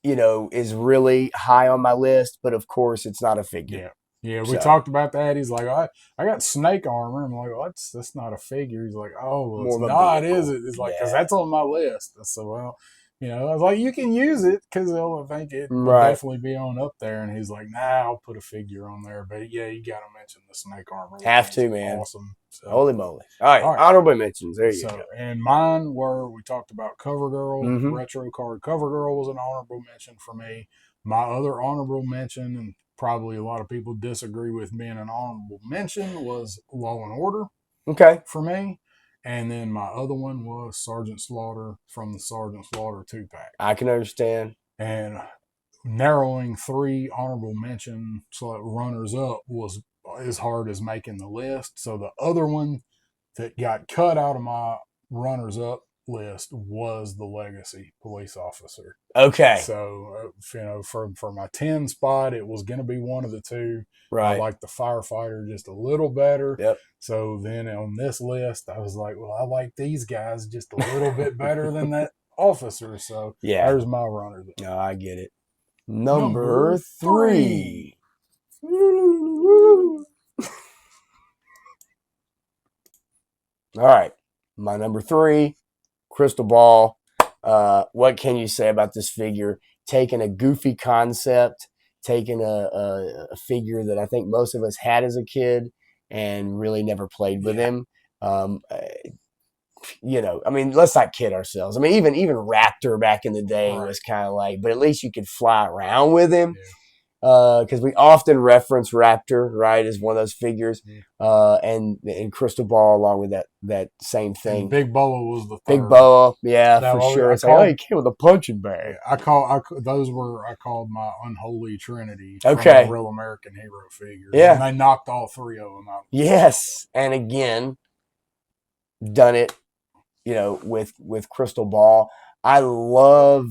is really high on my list, but of course it's not a figure. Yeah. Yeah, we So talked about that. He's like, I got snake armor. I'm like, well, that's not a figure. He's like, oh, well, it's more of a not, is vehicle. it? It's like, because Yeah. that's on my list. I said, well, I was like, you can use it because I think it would Right. definitely be on up there. And he's like, nah, I'll put a figure on there. But yeah, you got to mention the snake armor. That Have thing's to, man. awesome. So, Holy moly. All right. all right. Honorable mentions. There you go. So, and mine were we talked about CoverGirl, Mm-hmm. retro card. CoverGirl was an honorable mention for me. My other honorable mention, and probably a lot of people disagree with being an honorable mention, was Law and Order Okay. for me. And then my other one was Sergeant Slaughter from the Sergeant Slaughter 2 pack. I can understand. And narrowing three honorable mention runners up was as hard as making the list. So the other one that got cut out of my runners up list was the Legacy Police Officer. Okay. So, for my 10 spot, it was going to be one of the two. I Right. like the firefighter just a little better. Yep. So then on this list, I was like, well, I like these guys just a little bit better than that officer. So Yeah. there's my runners up. No, I get it. Number Number three. 3. All right. My number 3, Crystal Ball. What can you say about this figure? Taking a goofy concept, taking a figure that I think most of us had as a kid and really never played with Yeah. him. I mean, let's not kid ourselves. I mean, even Raptor back in the day Right. was kind of like, but at least you could fly around with him. Yeah. because we often reference Raptor, right, as one of those figures, and Crystal Ball along with that same And thing. Big Boa was the Big third. Boa, yeah, That for sure. I It's like, oh, called. he came with a punching bag. Yeah, those were I called my unholy trinity from the Okay, Real American Hero figures, and yeah, they knocked all three of them out of the park. yes, and again, done it, with Crystal Ball. I love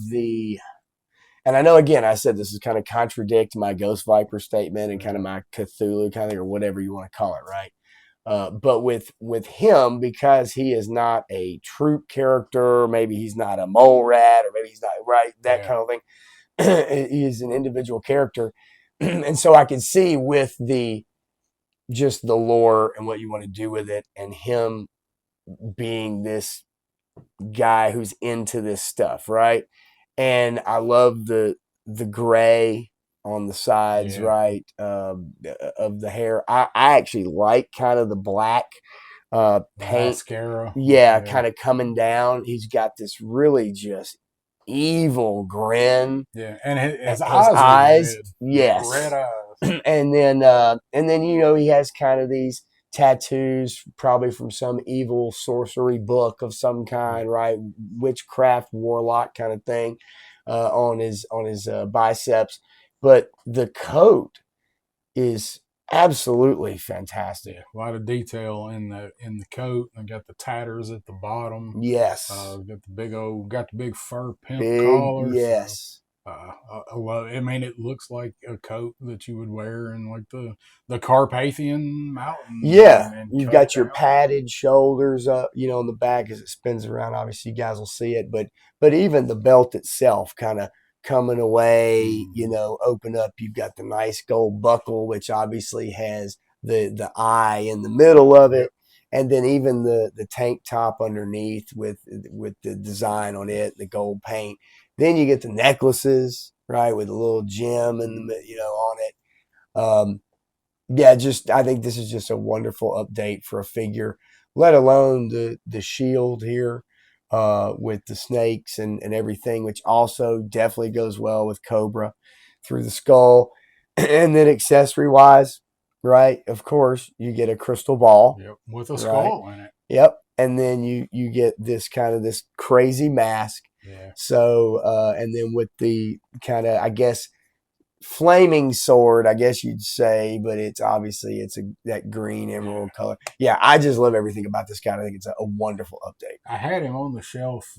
and I know again I said this is kind of contradict my Ghost Viper statement and kind of Yeah, my Cthulhu kind of or whatever you want to call it, right? But with him, because he is not a troop character, maybe he's not a mole rat, or maybe he's not right that yeah, kind of thing. He is an individual character, and so I can see with the just the lore and what you want to do with it, and him being this guy who's into this stuff, right? And I love the gray on the sides, yeah. right, of the hair. I actually like kind of the black The paint. mascara. Yeah, Yeah, kind of coming down. He's got this really just evil grin. yeah, and his His eyes are eyes, red. Yeah, red yes, eyes. and then he has kind of these tattoos, probably from some evil sorcery book of some Yeah, kind, right? Witchcraft, warlock kind of thing, on his biceps. But the coat is absolutely fantastic. yeah. A lot of detail in the coat. I got the tatters at the bottom. Yes, Got the big fur pimp big collar. So yes. I love it. I mean, it looks like a coat that you would wear in like the Carpathian Mountains Yeah, and you've cut it got your down. padded shoulders up, on the back as it spins around. Obviously, you guys will see it, but even the belt itself, kind of coming away, Mm-hmm. open up. You've got the nice gold buckle, which obviously has the eye in the middle of Yep. it, and then even the tank top underneath with the design on it, the gold paint. Then you get the necklaces, right, with a little gem in the on it. Yeah, just I think this is just a wonderful update for a figure, let alone the shield here with the snakes and everything, which also definitely goes well with Cobra through the skull. And then accessory wise, right? Of course, you get a crystal ball, Yep. With a right? skull in it. Yep. And then you get this kind of this crazy mask. Yeah. So and then with the kind of I guess flaming sword, I guess you'd say, but it's that green Yeah. emerald color. Yeah, I just love everything about this guy. I think it's a wonderful update. I had him on the shelf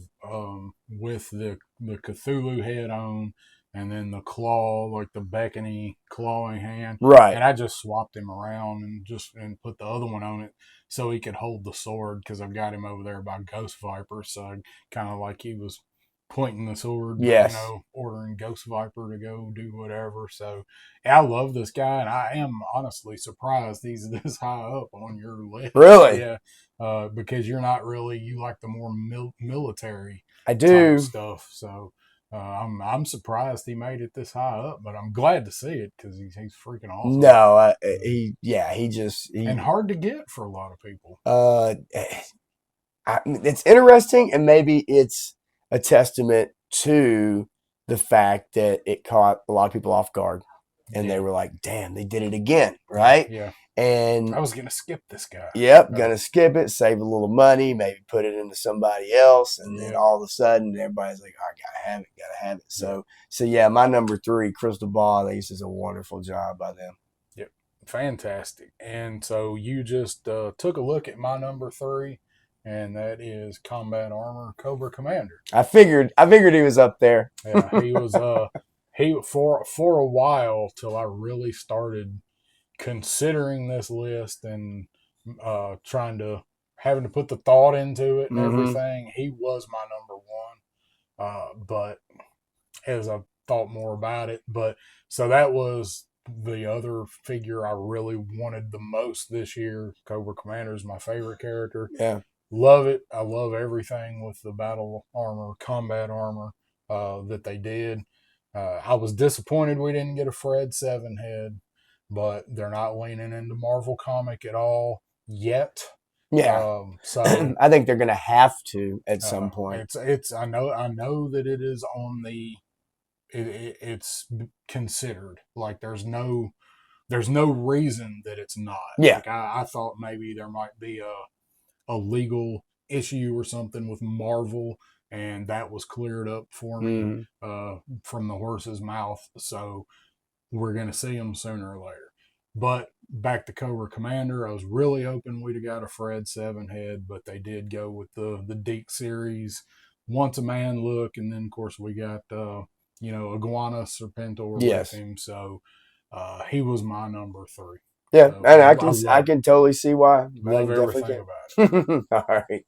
with the Cthulhu head on, and then the claw, like the beckony clawing hand, Right. and I just swapped him around and put the other one on it so he could hold the sword because I've got him over there by Ghost Viper, so kind of like he was pointing the sword, but Yes. ordering Ghost Viper to go do whatever. So yeah, I love this guy, and I am honestly surprised he's this high up on your list. Really? Yeah, because you're not really you like the more military I type do. stuff. So I'm surprised he made it this high up, but I'm glad to see it because he's freaking awesome. No, Uh, he just and he hard to get for a lot of people. uh it's interesting, and maybe it's a testament to the fact that it caught a lot of people off guard, and they Yeah, were like, "Damn, they did it again!" yeah, Right? yeah. And I was gonna skip this guy. yep, Uh, gonna skip it, save a little money, maybe put it into somebody else, and then yeah, all of a sudden everybody's like, "I gotta have it, gotta have it." yeah, So yeah, my number three, Crystal Ball, I think this is a wonderful job by them. yeah. Fantastic. And so you just took a look at my number three, and that is Combat Armor Cobra Commander. I figured he was up there. Yeah, he was he for a while till I really started considering this list and trying to having to put the thought into it and Mm-hmm. everything. He was my number one. But as I thought more about it, but so that was the other figure I really wanted the most this year. Cobra Commander is my favorite character. Yeah. Love it. I love everything with the battle armor, combat armor that they did. I was disappointed we didn't get a Fred 7 head, but they're not leaning into Marvel comic at all yet. Yeah. So I think they're gonna have to at some point. it's I know that it is on the it's considered. Like there's no reason that it's not. Yeah. Like I thought maybe there might be a legal issue or something with Marvel, and that was cleared up for me Mm-hmm. from the horse's mouth. So we're going to see them sooner or later. But back to Cobra Commander, I was really hoping we'd have got a Fred 7 head, but they did go with the Deke series, once a man look, and then of course we got Iguana Serpentor with Yes. him, so he was my number 3. Yeah, So and I love can totally see why. I love definitely everything about it. can. All right.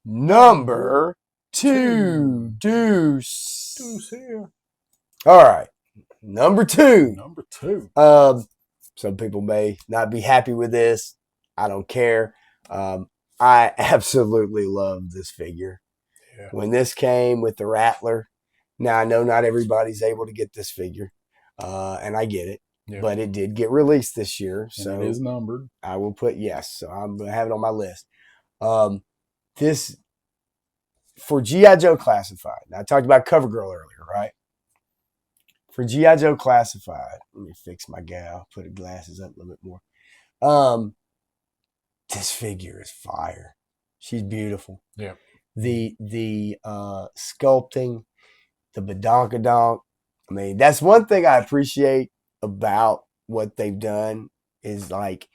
Number two. Deuce here. All right. Number 2. Number 2. Some people may not be happy with this. I don't care. I absolutely love this figure. Yeah. When this came with the Rattler, now I know not everybody's able to get this figure, and I get it. Yeah. But it did get released this year, so and it is numbered. I will put yes. So I'm gonna have it on my list. This for GI Joe Classified. Now I talked about CoverGirl earlier, right? For GI Joe Classified, let me fix my gal. Put her glasses up a little bit more. This figure is fire. She's beautiful. Yeah. The sculpting, the badonkadonk. I mean, that's one thing I appreciate about what they've done is like,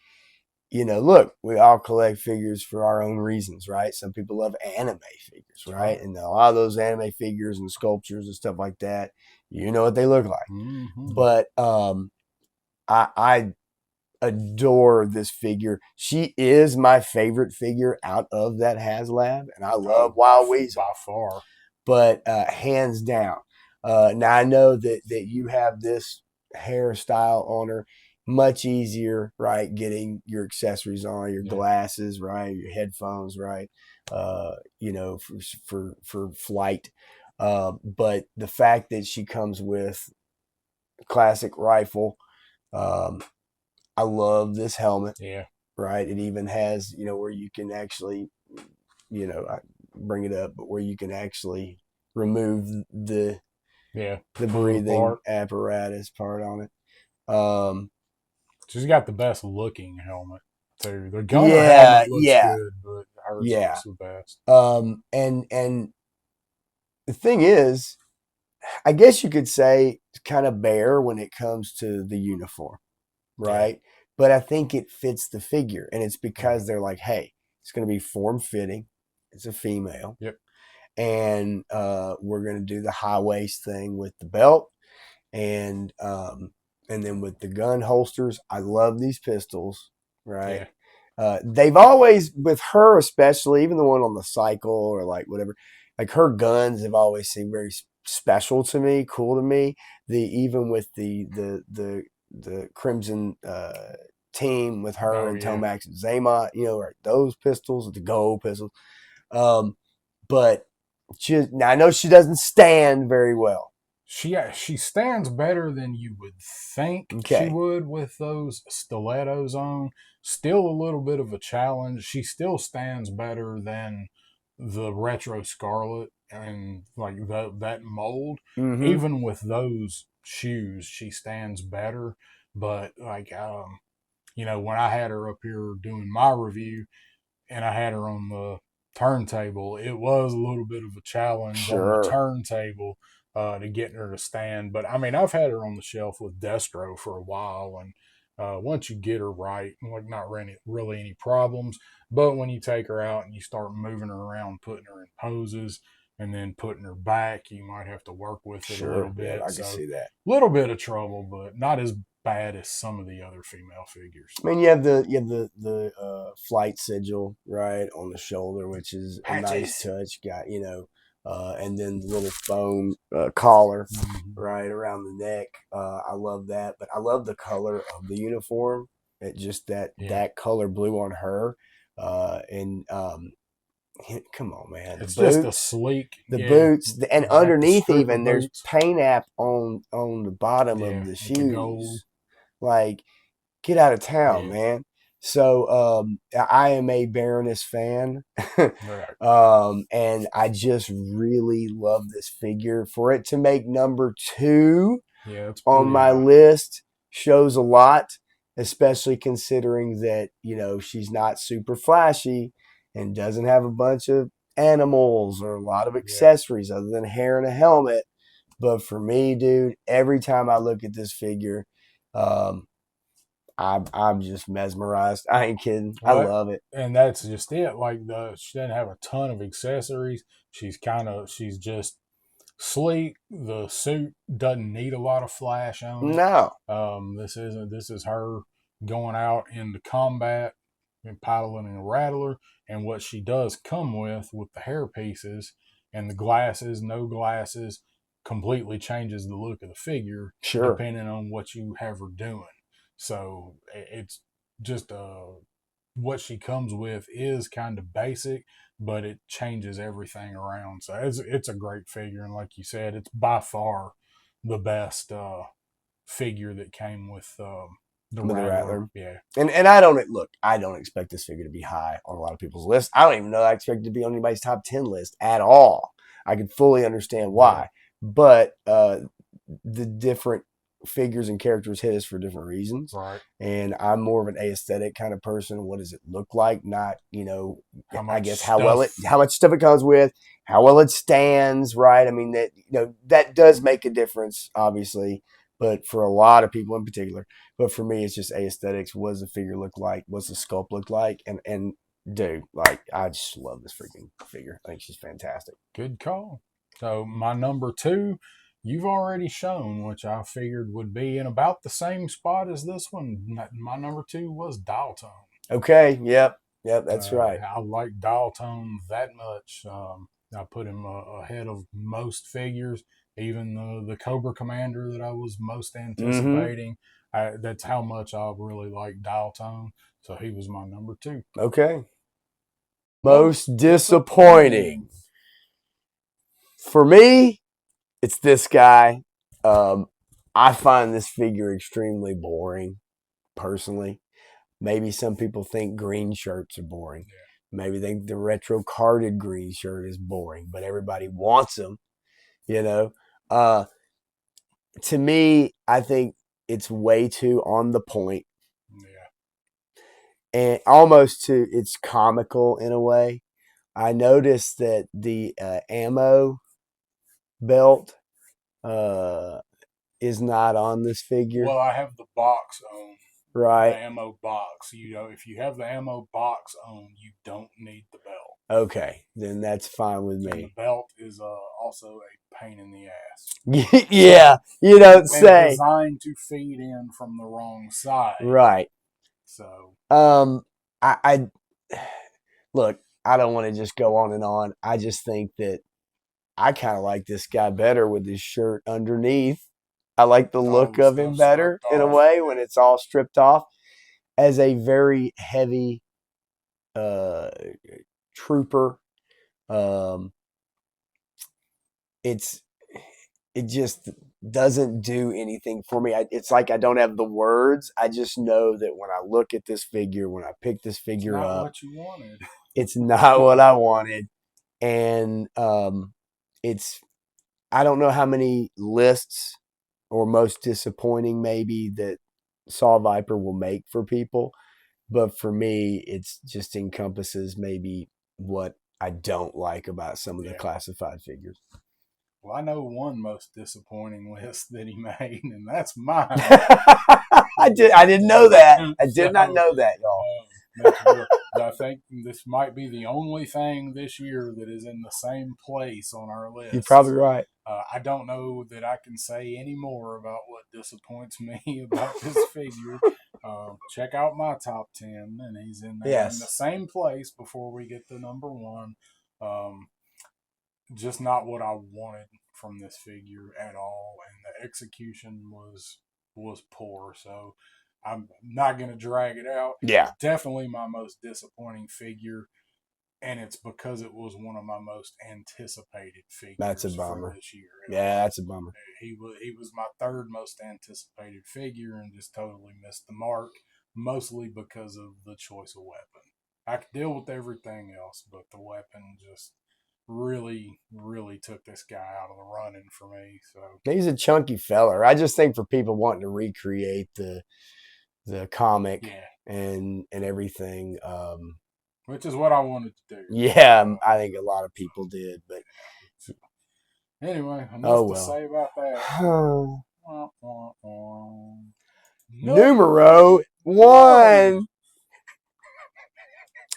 look, we all collect figures for our own reasons, right? Some people love anime figures, right? And a lot of those anime figures and sculptures and stuff like that, you know what they look like. Mm-hmm. But I adore this figure. She is my favorite figure out of that HasLab, and I love Wild Weasel by far. But hands down. Now I know that you have this hairstyle on her. Much easier, right? Getting your accessories on, your glasses, right? Your headphones, right? For flight. But the fact that she comes with a classic rifle, I love this helmet. Yeah. Right. It even has, where you can actually, I bring it up, but where you can actually remove the breathing apparatus part on it. She's got the best looking helmet too. The gunner helmet looks good, but hers looks the best. And the thing is, I guess you could say it's kind of bare when it comes to the uniform, right? Yeah. But I think it fits the figure, and it's because they're like, hey, it's going to be form fitting. It's a female. Yep. And we're going to do the high waist thing with the belt, and then with the gun holsters. I love these pistols, right? Yeah. They've always, with her especially, even the one on the cycle or like whatever, like her guns have always seemed very special to me, cool to me. Even with the Crimson team with her and Tomax and Zaymot, right, those pistols, the gold pistols. But now I know she doesn't stand very well. She stands better than you would think she would with those stilettos on. Still a little bit of a challenge. She still stands better than the Retro Scarlet and like that mold. Mm-hmm. Even with those shoes, she stands better. But like when I had her up here doing my review and I had her on the turntable, it was a little bit of a challenge on the turntable to get her to stand. But I mean, I've had her on the shelf with Destro for a while, and once you get her right, like not really any problems. But when you take her out and you start moving her around, putting her in poses, and then putting her back, you might have to work with it a little bit. I can see that. A little bit of trouble, but not as bad as some of the other female figures. I mean, you have the flight sigil right on the shoulder, which is a nice touch. Got and then the little foam collar right around the neck. I love that, but I love the color of the uniform. It just that color blue on her, and come on, man! It's just a sleek. The boots, and underneath even there's paint app on the bottom of the shoes. Like, get out of town, man. So I am a Baroness fan. Right. And I just really love this figure. For it to make number 2 Yeah, it's on pretty my high. list shows a lot, especially considering that, she's not super flashy and doesn't have a bunch of animals or a lot of Yeah. accessories other than hair and a helmet. But for me, dude, every time I look at this figure, um, I'm just mesmerized. I ain't kidding. I Well, love it. and that's just it. Like she doesn't have a ton of accessories. She's just sleek. The suit doesn't need a lot of flash on it. No, This is her going out into combat and piloting a rattler. And what she does come with the hair pieces and the glasses, no glasses, completely changes the look of the figure sure. depending on what you have her doing. So it's just what she comes with is kind of basic, but it changes everything around. So it's a great figure, and like you said, it's by far the best figure that came with the With the Rattler. Rattler. Yeah, And I don't look. I don't expect this figure to be high on a lot of people's list. I don't even know I expect it to be on anybody's top 10 list at all. I can fully understand yeah, why, but the different figures and characters hit us for different reasons. right. And I'm more of an aesthetic kind of person. What does it look like? Not, How I much guess stuff? how much stuff it comes with, how well it stands, right? I mean that that does make a difference, obviously, but for a lot of people in particular. But for me, it's just aesthetics. What does the figure look like? What's the sculpt look like? And dude, like I just love this freaking figure. I think she's fantastic. Good call. So my number two, you've already shown, which I figured would be in about the same spot as this one. My number two was dial tone. Okay, yep, that's right. I like dial tone that much. I put him ahead of most figures, even the Cobra Commander that I was most Mm-hmm. anticipating. That's how much I really like dial tone. So he was my number two. Okay. Most Most disappointing. disappointing for me, it's this guy. Um, I find this figure extremely boring, personally. Maybe some people think green shirts are boring. Yeah. Maybe think the retro carded green shirt is boring, but everybody wants them, you know. Uh, to me, I think it's way too on the point Yeah. and almost to it's comical in a way. I noticed that the ammo belt uh, is not on this figure, Well, I have the box on the right? ammo box. You know, if you have the ammo box on, you don't need the belt. Okay, then that's fine with And the me. belt is also a pain in the ass. Yeah, you don't And say. designed to feed in from the wrong side. Right. So, Um, I look. I don't want to just go on and on. I just think that I kind of like this guy better with his shirt underneath. I like the with all look the of him stuff better stripped in a off. way when Yeah. it's all stripped off as a very heavy uh, trooper. Um, it's it just doesn't do anything for me. It's like I don't have the words. I just know that when I look at this figure, when I pick this It's figure not up, what you wanted. it's not what I wanted, and it's I don't know how many lists or most disappointing maybe that Saw Viper will make for people, but for me, it's just encompasses maybe what I don't like about some of the Yeah. classified figures. Well, I know one most disappointing list that he made, and that's mine. I didn't know that. I So, did not know that, y'all. that's real. I think this might be the only thing this year that is in the same place on our You're probably lists. right. I don't know that I can say any more about what disappoints me about this figure. Check out my top 10, and he's in there in the Yes, same place before we get to number one. Um, just not what I wanted from this figure at all, and the execution was poor. So I'm not going to drag it out. yeah, It's definitely my most disappointing figure, and it's because it was one of my most anticipated that's a figures for bummer. this year. Yeah, that's a bummer. He was my third most anticipated figure, and just totally missed the mark. mostly because of the choice of weapon. I could deal with everything else, but the weapon just really took this guy out of the running for me. So He's a chunky feller. I just think for people wanting to recreate the comic yeah, and everything. which is what I wanted to do. Yeah, I think a lot of people did, but So anyway, oh enough to well. say about that. Number Numero one. one.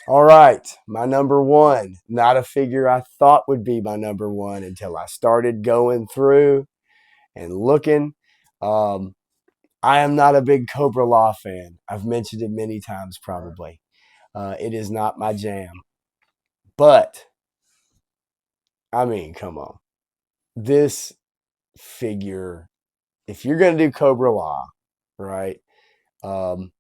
All right, my number one. Not a figure I thought would be my number one until I started going through and looking. Um, I am not a big Cobra Law fan. I've mentioned it many times, probably. It is not my jam. But, I mean, come on. This figure, if you're going to do Cobra Law, right? Um,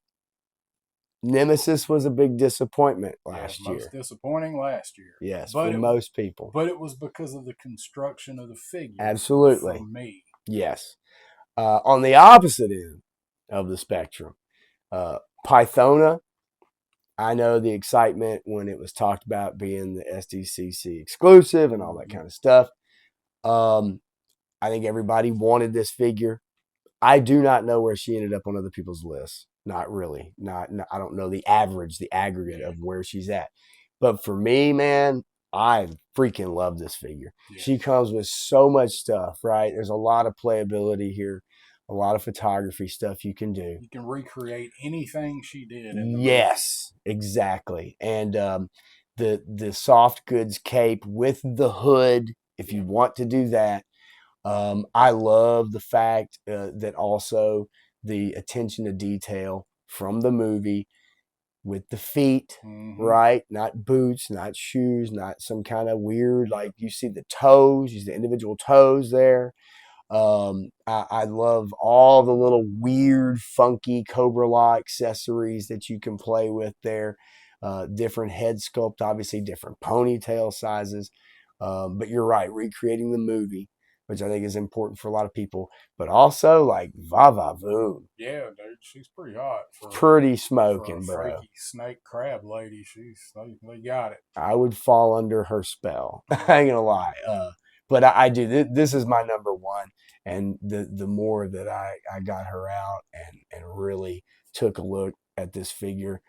Nemesis was a big disappointment Yeah, last most year. disappointing last year. Yes, But for it most people. but it was because of the construction of the figure for Absolutely. me. Yes. On the opposite end of the spectrum, Pythona, I know the excitement when it was talked about being the SDCC exclusive and all that kind of stuff. I think everybody wanted this figure. I do not know where she ended up on other people's lists. Not really. Not I don't know the average, the aggregate of where she's at. But for me, man, I freaking love this figure. Yeah. She comes with so much stuff, right? There's a lot of playability here, a lot of photography stuff you can do. You can recreate anything she did in the Yes, exactly. And the soft goods cape with the hood, if you want to do that. I love the fact that also the attention to detail from the movie with the feet, right? Not boots, not shoes, not some kind of weird, like you see the toes, you see the individual toes there. I love all the little weird, funky Cobra Law accessories that you can play with there. Different head sculpt, obviously different ponytail sizes. But you're right, recreating the movie, which I think is important for a lot of people. But also like Vava Voom, Yeah, dude, she's pretty hot pretty for a smoking, bro. freaky snake crab lady. They got it. I would fall under her spell. I Yeah. ain't gonna lie. But I do. This is my number one, and the more that I got her out and really took a look at this figure,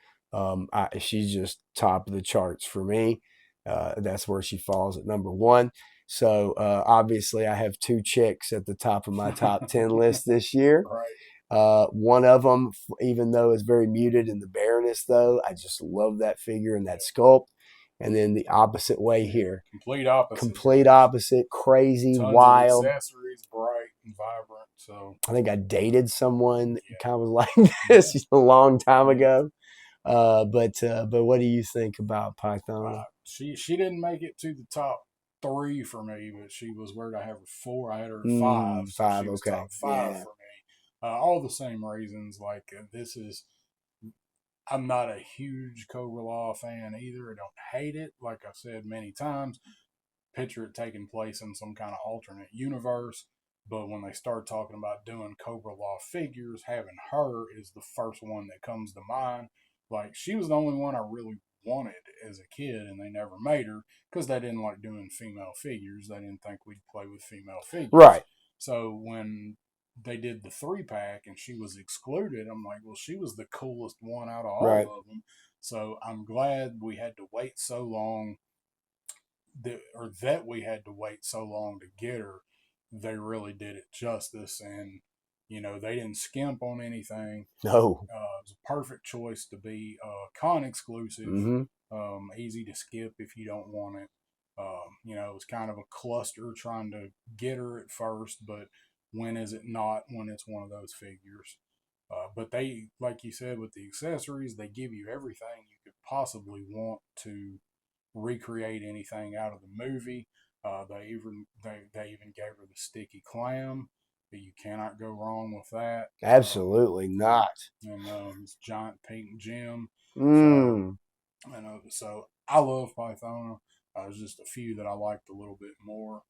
she's just top of the charts for me. That's where she falls at number one. So obviously, I have two chicks at the top of my top 10 list this year. Right. One of them, even though it's very muted in the bareness, though, I just love that figure and that sculpt. And then the opposite way here, Complete opposite. complete opposite, crazy, Tons of wild. accessories, bright and vibrant. So I think I dated someone that kind of was like this a long time ago. But what do you think about Python? She didn't make it to the top three for me, but she was where did I have her four? I had her at five, so Five, she was okay, top five yeah, for me. All the same reasons. Like this is, I'm not a huge Cobra Law fan either. I don't hate it. Like I said many times, picture it taking place in some kind of alternate universe. But when they start talking about doing Cobra Law figures, having her is the first one that comes to mind. Like she was the only one I really wanted as a kid, and they never made her because they didn't like doing female figures. They didn't think we'd play with female figures. right, So when they did the 3-pack and she was excluded, I'm like, well, she was the coolest one out of right. all of them. So I'm glad we had to wait so long that we had to wait so long to get her. They really did it justice, and they didn't skimp on anything. No, It was a perfect choice to be con exclusive, mm-hmm. easy to skip if you don't want it. It was kind of a cluster trying to get her at first, but when is it not when it's one of those figures? But they, like you said, with the accessories, they give you everything you could possibly want to recreate anything out of the movie. They even gave her the sticky clam. You cannot go wrong with that. Absolutely not. And this giant pink gem. So Mm. so I love Pythona. There's just a few that I liked a little bit more.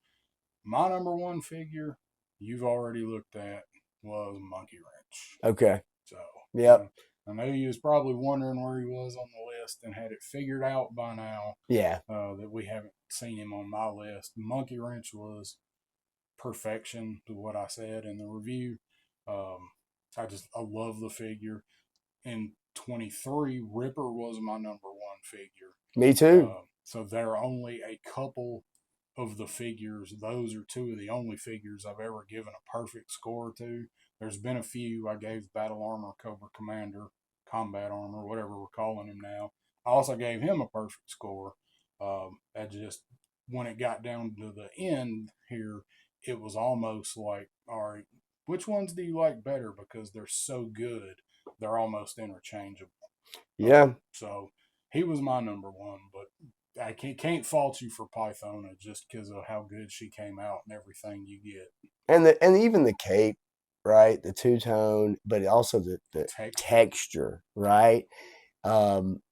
My number one figure you've already looked at was Monkey Wrench. Okay. So Yep. I know you was probably wondering where he was on the list and had it figured out by now. Yeah. That we haven't seen him on my list. Monkey Wrench was perfection to what I said in the review. I love the figure. In 23, Ripper was my number one figure. Me too. So there are only a couple of the figures. Those are two of the only figures I've ever given a perfect score to. There's been a few I gave Battle Armor, Cobra Commander, Combat Armor, whatever we're calling him now. I also gave him a perfect score. I just, when it got down to the end here, it was almost like, all right, which ones do you like better? Because they're so good, they're almost interchangeable. Yeah. So he was my number one, but I can't fault you for Pythona just because of how good she came out and everything you get. And even the cape, right? The two-tone, but also the texture, right?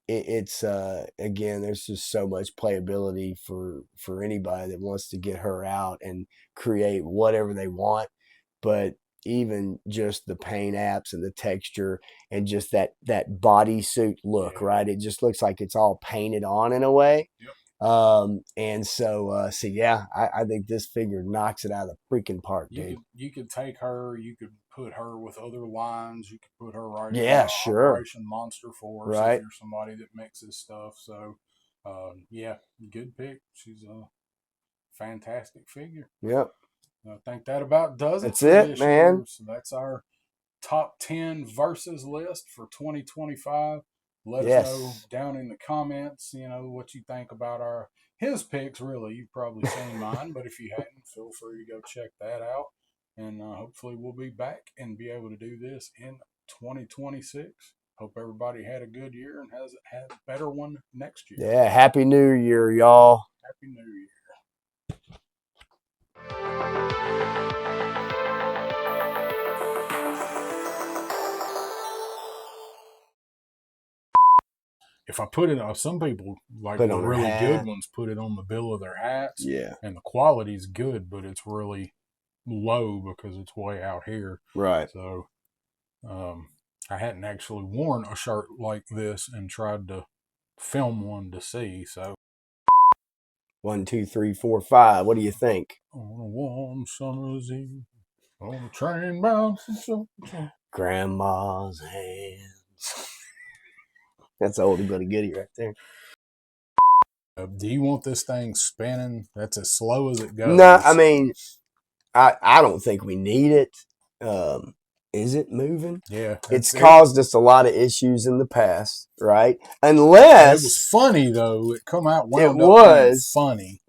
It's again, there's just so much playability for anybody that wants to get her out and create whatever they want. But even just the paint apps and the texture and just that bodysuit look, right? It just looks like it's all painted on in a way. Yep. And so yeah, I think this figure knocks it out of the freaking park, dude. You could take her, you could put her with other lines, you could put her right in sure. Operation Monster Force right. if you're somebody that mixes stuff. So yeah, good pick. She's a fantastic figure. Yep. I think that about does it. That's it, man. Year. So that's our top 10 versus list for 2025. Let us know down in the comments, what you think about his picks. Really, you've probably seen mine, but if you hadn't, feel free to go check that out. And hopefully we'll be back and be able to do this in 2026. Hope everybody had a good year and has had a better one next year. Yeah, Happy New Year, y'all. Happy New Year. If I put it on, some people like the really good ones put it on the bill of their hats. Yeah. And the quality's good, but it's really low because it's way out here. Right. So I hadn't actually worn a shirt like this and tried to film one to see. So 1, 2, 3, 4, 5. What do you think? On a warm summer's eve, on a train bound from Grandma's hands. That's an oldie but a goodie right there. Do you want this thing spinning? That's as slow as it goes. No, I mean, I don't think we need it. Is it moving? Yeah. It's caused us a lot of issues in the past, right? Unless... It was funny, though. It come out wound up being funny.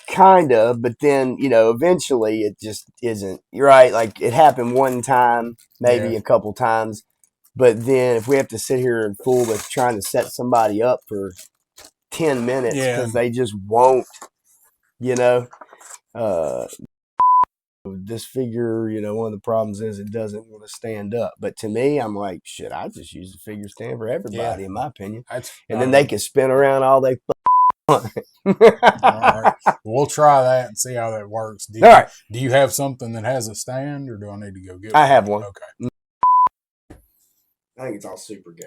Kind of, but then, eventually it just isn't. You're right. Like, it happened one time, maybe a couple times. But then if we have to sit here and fool with trying to set somebody up for 10 minutes because they just won't, this figure, one of the problems is it doesn't want to stand up. But to me, I'm like, shit, I just use the figure stand for everybody, in my opinion. And then they can spin around all they want. All right. We'll try that and see how that works. Do you have something that has a stand, or do I need to go get one? I have one. Okay. I think it's all super good.